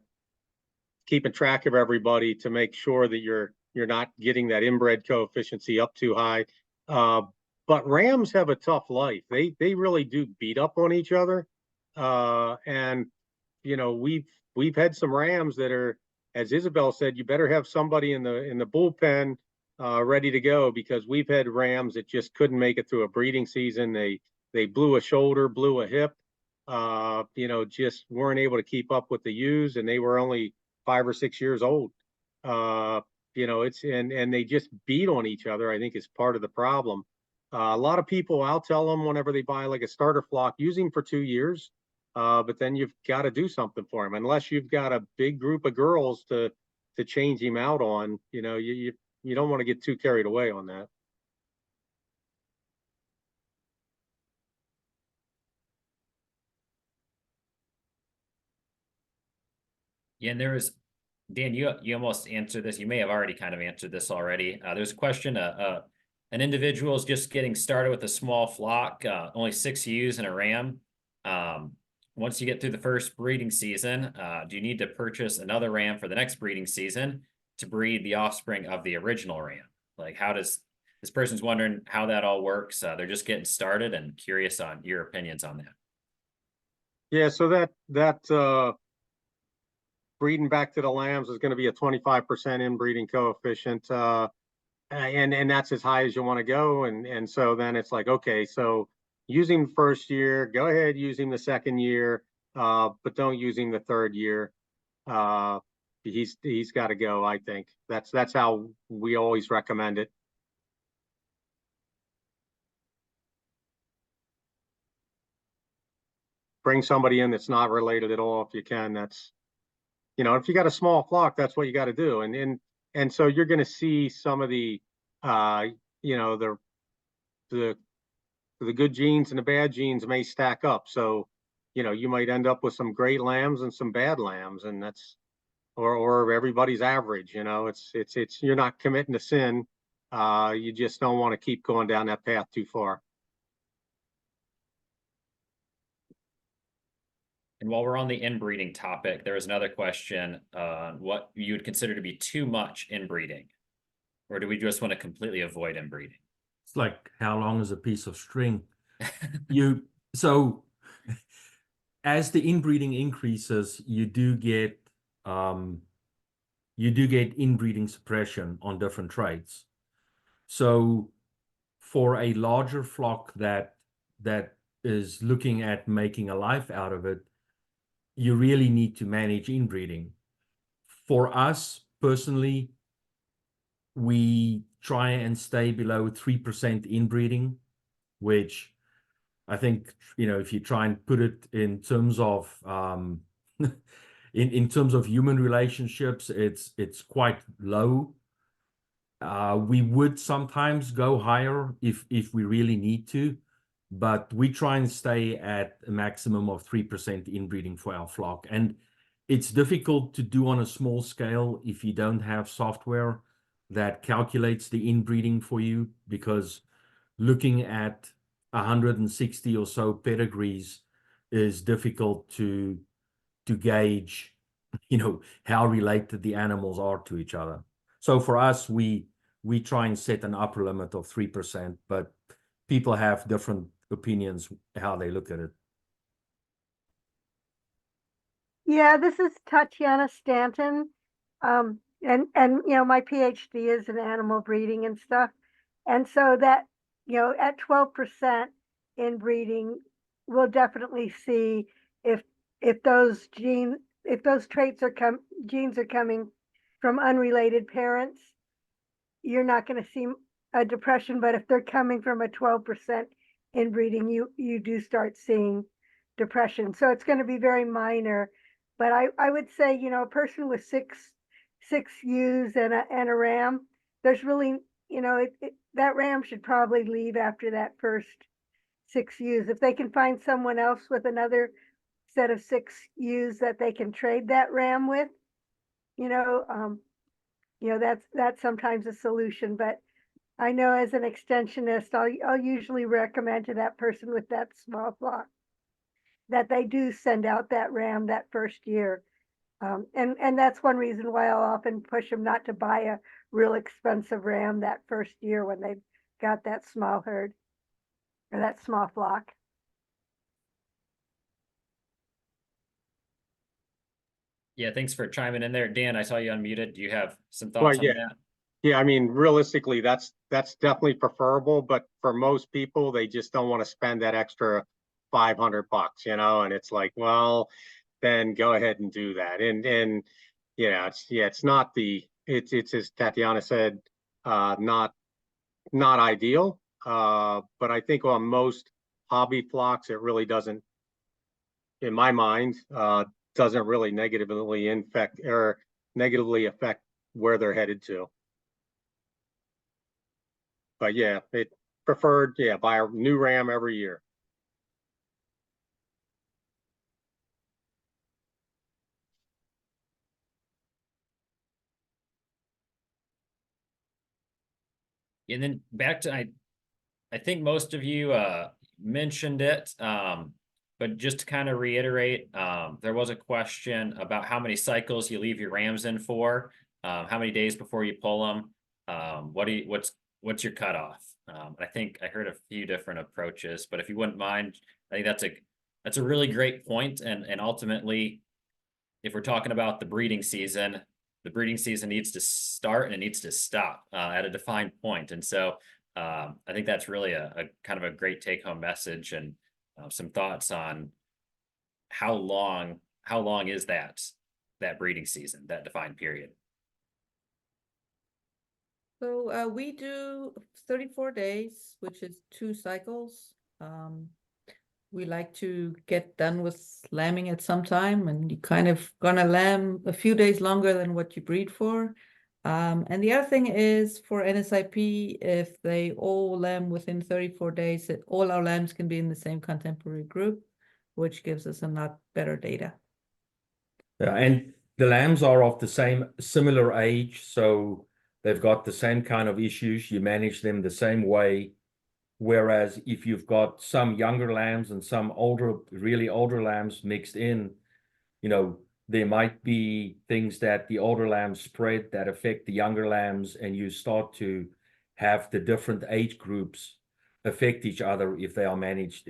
keeping track of everybody to make sure that you're not getting that inbred coefficient up too high. But rams have a tough life. They really do beat up on each other. And you know, we've had some rams that are, as Isabel said, you better have somebody in the bullpen ready to go, because we've had rams that just couldn't make it through a breeding season. They blew a shoulder, blew a hip, you know, just weren't able to keep up with the ewes, and they were only 5 or 6 years old. You know, and they just beat on each other, I think, is part of the problem. A lot of people, I'll tell them whenever they buy like a starter flock, use him for 2 years. But then you've got to do something for him, unless you've got a big group of girls to change him out on. You know, you don't want to get too carried away on that. Yeah, and there was, Dan, you almost answered this. You may have already kind of answered this already. There's a question, an individual is just getting started with a small flock, only 6 ewes and a ram. Once you get through the first breeding season, do you need to purchase another ram for the next breeding season to breed the offspring of the original ram? Like, how does this person's wondering how that all works? They're just getting started and curious on your opinions on that. Yeah, so that breeding back to the lambs is going to be a 25% inbreeding coefficient, and that's as high as you want to go. And so then it's like, okay, so use him the first year, go ahead, use him the second year, but don't use him the third year. He's got to go. I think that's how we always recommend it. Bring somebody in that's not related at all if you can. That's, you know, if you got a small flock, that's what you got to do. And so you're going to see some of the, you know, the good genes and the bad genes may stack up. So, you know, you might end up with some great lambs and some bad lambs, and that's, or everybody's average. You know, it's you're not committing to sin. You just don't want to keep going down that path too far. And while we're on the inbreeding topic, there was another question, what you would consider to be too much inbreeding, or do we just want to completely avoid inbreeding? It's like, how long is a piece of string? So as the inbreeding increases, you do get inbreeding suppression on different traits. So for a larger flock that is looking at making a life out of it, you really need to manage inbreeding. For us personally, we try and stay below 3% inbreeding, which I think, you know, if you try and put it in terms of in terms of human relationships, it's quite low. We would sometimes go higher if we really need to, but we try and stay at a maximum of 3% inbreeding for our flock. And it's difficult to do on a small scale if you don't have software that calculates the inbreeding for you, because looking at 160 or so pedigrees is difficult to gauge, you know, how related the animals are to each other. So for us, we try and set an upper limit of 3%, but people have different opinions how they look at it. Yeah, this is Tatiana Stanton. And you know, my PhD is in animal breeding and stuff. And so that, at 12% inbreeding, we'll definitely see if those traits genes are coming from unrelated parents, you're not going to see a depression. But if they're coming from a 12% inbreeding, you do start seeing depression. So it's going to be very minor. But I would say, a person with six ewes and a ram, there's really, that ram should probably leave after that first 6 ewes. If they can find someone else with another set of 6 ewes that they can trade that ram with, that's sometimes a solution. But I know as an extensionist, I'll usually recommend to that person with that small flock that they do send out that ram that first year. And that's one reason why I'll often push them not to buy a real expensive ram that first year when they've got that small herd or that small flock. Yeah, thanks for chiming in there. Dan, I saw you unmuted. Do you have some thoughts Well, on yeah. that? Yeah, I mean, realistically, that's definitely preferable, but for most people, they just don't want to spend that extra $500, and it's like, well, then go ahead and do that. And it's not it's as Tatiana said, not ideal. But I think on most hobby flocks, it really doesn't, in my mind, doesn't really negatively affect where they're headed to. But yeah, it preferred, buy a new ram every year. And then back to, I think most of you mentioned it, but just to kind of reiterate, there was a question about how many cycles you leave your rams in for, how many days before you pull them, what's your cutoff? I think I heard a few different approaches, but if you wouldn't mind, I think that's a really great point. And ultimately, if we're talking about the breeding season needs to start and it needs to stop at a defined point. And so I think that's really a kind of a great take-home message, and some thoughts on how long is that breeding season, that defined period. So we do 34 days, which is 2 cycles. We like to get done with lambing at some time, and you kind of gonna lamb a few days longer than what you breed for. And the other thing is for NSIP, if they all lamb within 34 days, that all our lambs can be in the same contemporary group, which gives us a lot better data. Yeah, and the lambs are of the similar age, so they've got the same kind of issues. You manage them the same way. Whereas if you've got some younger lambs and some really older lambs mixed in, there might be things that the older lambs spread that affect the younger lambs, and you start to have the different age groups affect each other if they are managed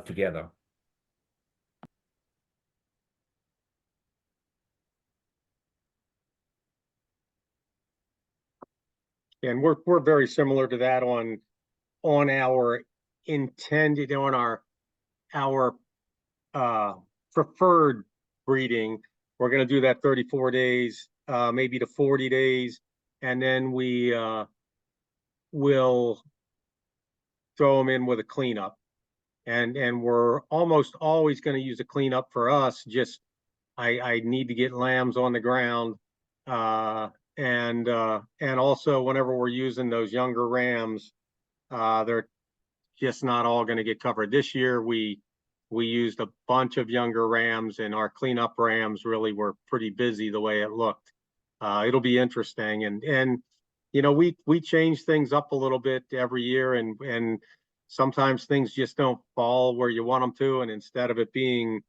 together. And we're very similar to that on our intended, on our preferred breeding. We're going to do that 34 days, maybe to 40 days, and then we will throw them in with a cleanup. And we're almost always going to use a cleanup for us. Just I need to get lambs on the ground, and also whenever we're using those younger rams, they're just not all going to get covered. This year we used a bunch of younger rams, and our cleanup rams really were pretty busy the way it looked. It'll be interesting, and we change things up a little bit every year, and sometimes things just don't fall where you want them to, and instead of it being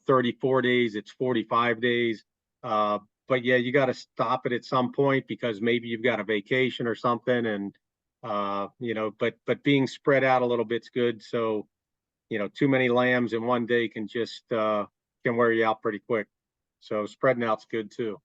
34 days, it's 45 days. But yeah, you got to stop it at some point because maybe you've got a vacation or something, and but being spread out a little bit's good. So too many lambs in one day can just can wear you out pretty quick. So spreading out's good too.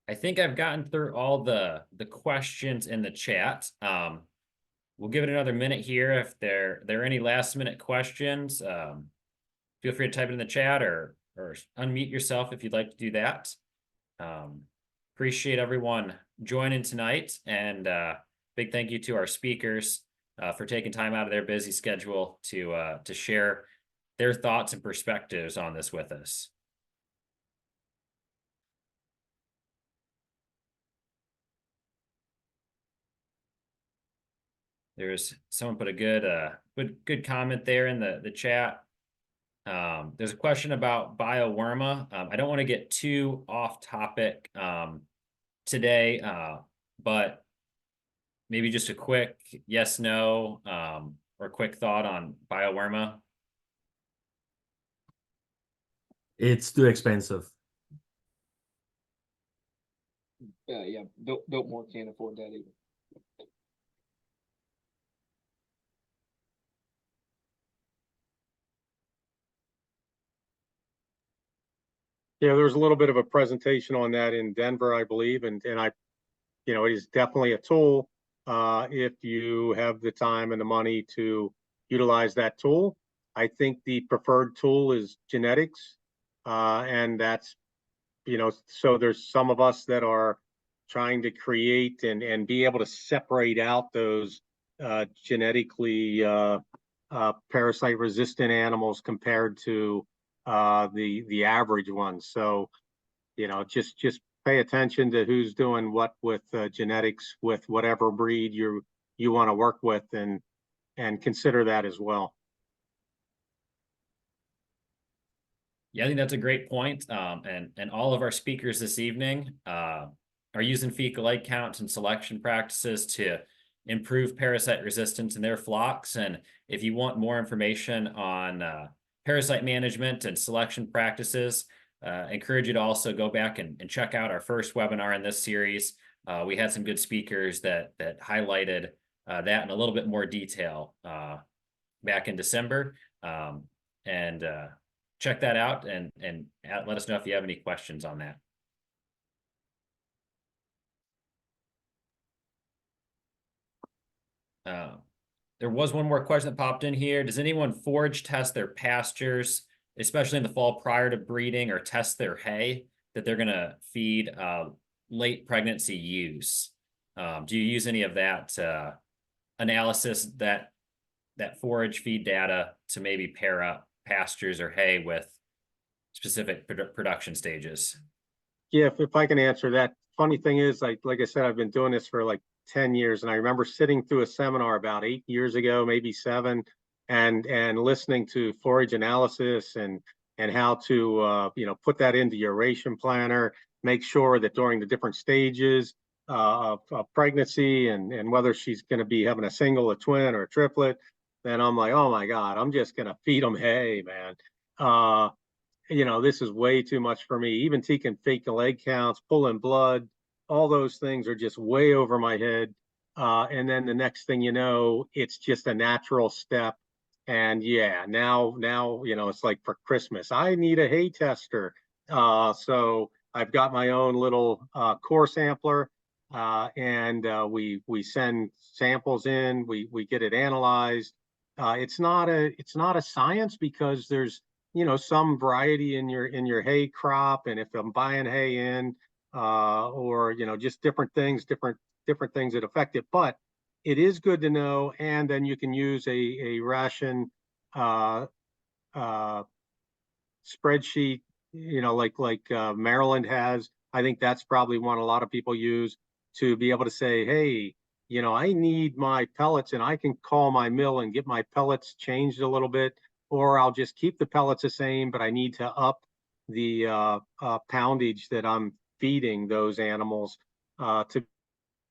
I think I've gotten through all the questions in the chat. We'll give it another minute here. If there are any last minute questions, feel free to type it in the chat or unmute yourself if you'd like to do that. Appreciate everyone joining tonight, and big thank you to our speakers for taking time out of their busy schedule to share their thoughts and perspectives on this with us. There's someone put a good comment there in the chat. There's a question about biowerma. I don't want to get too off topic today, but maybe just a quick yes, no, or quick thought on biowerma. It's too expensive. Yeah, Biltmore can't afford that either. Yeah, there was a little bit of a presentation on that in Denver, I believe, and I, it is definitely a tool if you have the time and the money to utilize that tool. I think the preferred tool is genetics, and that's, so there's some of us that are trying to create and be able to separate out those genetically parasite resistant animals compared to the average ones. So, just pay attention to who's doing what with genetics with whatever breed you want to work with, and consider that as well. Yeah, I think that's a great point. And all of our speakers this evening are using fecal egg counts and selection practices to improve parasite resistance in their flocks. And if you want more information on parasite management and selection practices, I encourage you to also go back and check out our first webinar in this series. We had some good speakers that highlighted that in a little bit more detail back in December. Check that out and let us know if you have any questions on that. There was one more question that popped in here. Does anyone forage test their pastures, especially in the fall prior to breeding, or test their hay that they're going to feed late pregnancy ewes? Do you use any of that analysis, that forage feed data, to maybe pair up pastures or hay with specific production stages? Yeah, if I can answer that. Funny thing is, like I said, I've been doing this for like 10 years, and I remember sitting through a seminar about 8 years ago, maybe 7, and listening to forage analysis and how to put that into your ration planner, make sure that during the different stages of pregnancy and whether she's going to be having a single, a twin, or a triplet, then I'm like, oh my God, I'm just going to feed them hay, man. This is way too much for me. Even taking fecal egg counts, pulling blood, all those things are just way over my head. And then the next thing you know, it's just a natural step. And yeah, now, it's like for Christmas, I need a hay tester. So I've got my own little core sampler, and we send samples in. We get it analyzed. It's not a science, because there's some variety in your hay crop, and if I'm buying hay in, or just different things that affect it. But it is good to know, and then you can use a ration spreadsheet, like Maryland has. I think that's probably one a lot of people use, to be able to say, hey, I need my pellets, and I can call my mill and get my pellets changed a little bit, or I'll just keep the pellets the same, but I need to up the poundage that I'm feeding those animals to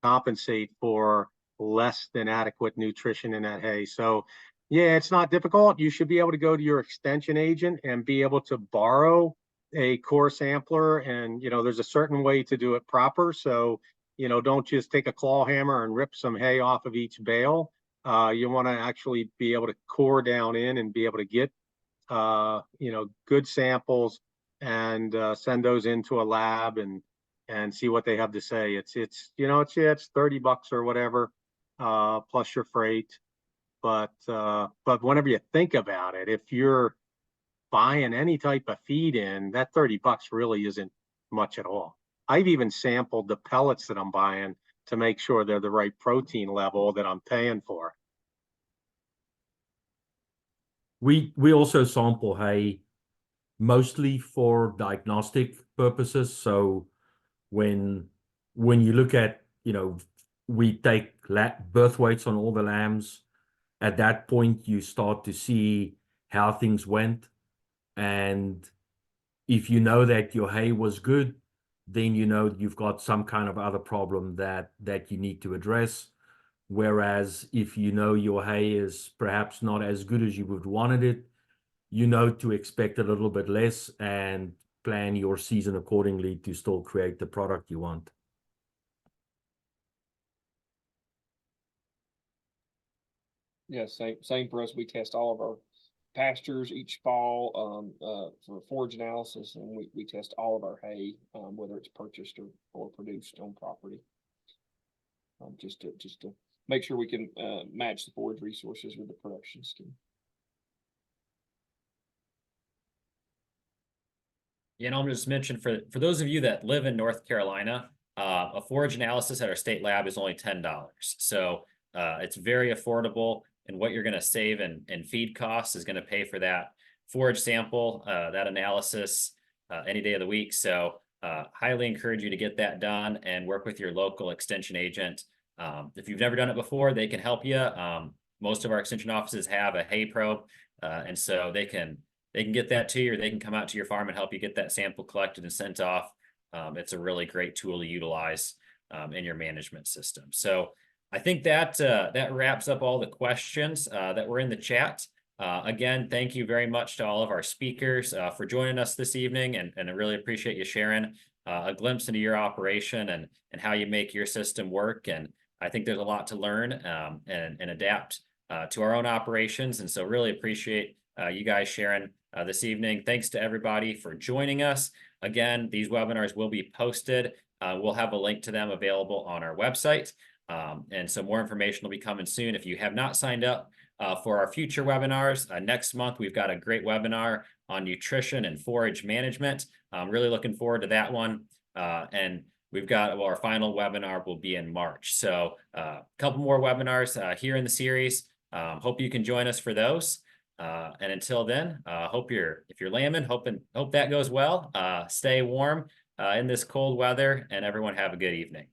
compensate for less than adequate nutrition in that hay. So yeah, it's not difficult. You should be able to go to your extension agent and be able to borrow a core sampler, and there's a certain way to do it proper. So don't just take a claw hammer and rip some hay off of each bale. You want to actually be able to core down in and be able to get good samples, and send those into a lab, and and see what they have to say. It's it's $30 or whatever, plus your freight. But whenever you think about it, if you're buying any type of feed in, that $30 really isn't much at all. I've even sampled the pellets that I'm buying to make sure they're the right protein level that I'm paying for. We also sample hay mostly for diagnostic purposes. So when you look at, we take birth weights on all the lambs. At that point, you start to see how things went. And if you know that your hay was good, then you know you've got some kind of other problem that you need to address. Whereas if you know your hay is perhaps not as good as you would wanted it, you know to expect a little bit less and plan your season accordingly to still create the product you want. Yeah, same for us. We test all of our pastures each fall for forage analysis, and we test all of our hay, whether it's purchased or produced on property, just to make sure we can match the forage resources with the production scheme. Yeah, and I'll just mention for those of you that live in North Carolina, a forage analysis at our state lab is only $10. So it's very affordable, and what you're going to save in feed costs is going to pay for that forage sample, that analysis any day of the week. So highly encourage you to get that done and work with your local extension agent. If you've never done it before, they can help you. Most of our extension offices have a hay probe, and so they can get that to you, or they can come out to your farm and help you get that sample collected and sent off. It's a really great tool to utilize in your management system. So I think that that wraps up all the questions that were in the chat. Again, thank you very much to all of our speakers for joining us this evening, and I really appreciate you sharing a glimpse into your operation and how you make your system work. And I think there's a lot to learn and adapt to our own operations. And so really appreciate you guys sharing this evening. Thanks to everybody for joining us. Again, these webinars will be posted. We'll have a link to them available on our website. And so more information will be coming soon. If you have not signed up for our future webinars, next month we've got a great webinar on nutrition and forage management. I'm really looking forward to that one. And we've got, well, our final webinar will be in March. So a couple more webinars here in the series. Hope you can join us for those. And until then, if you're lambing, hope that goes well. Stay warm in this cold weather, and everyone have a good evening.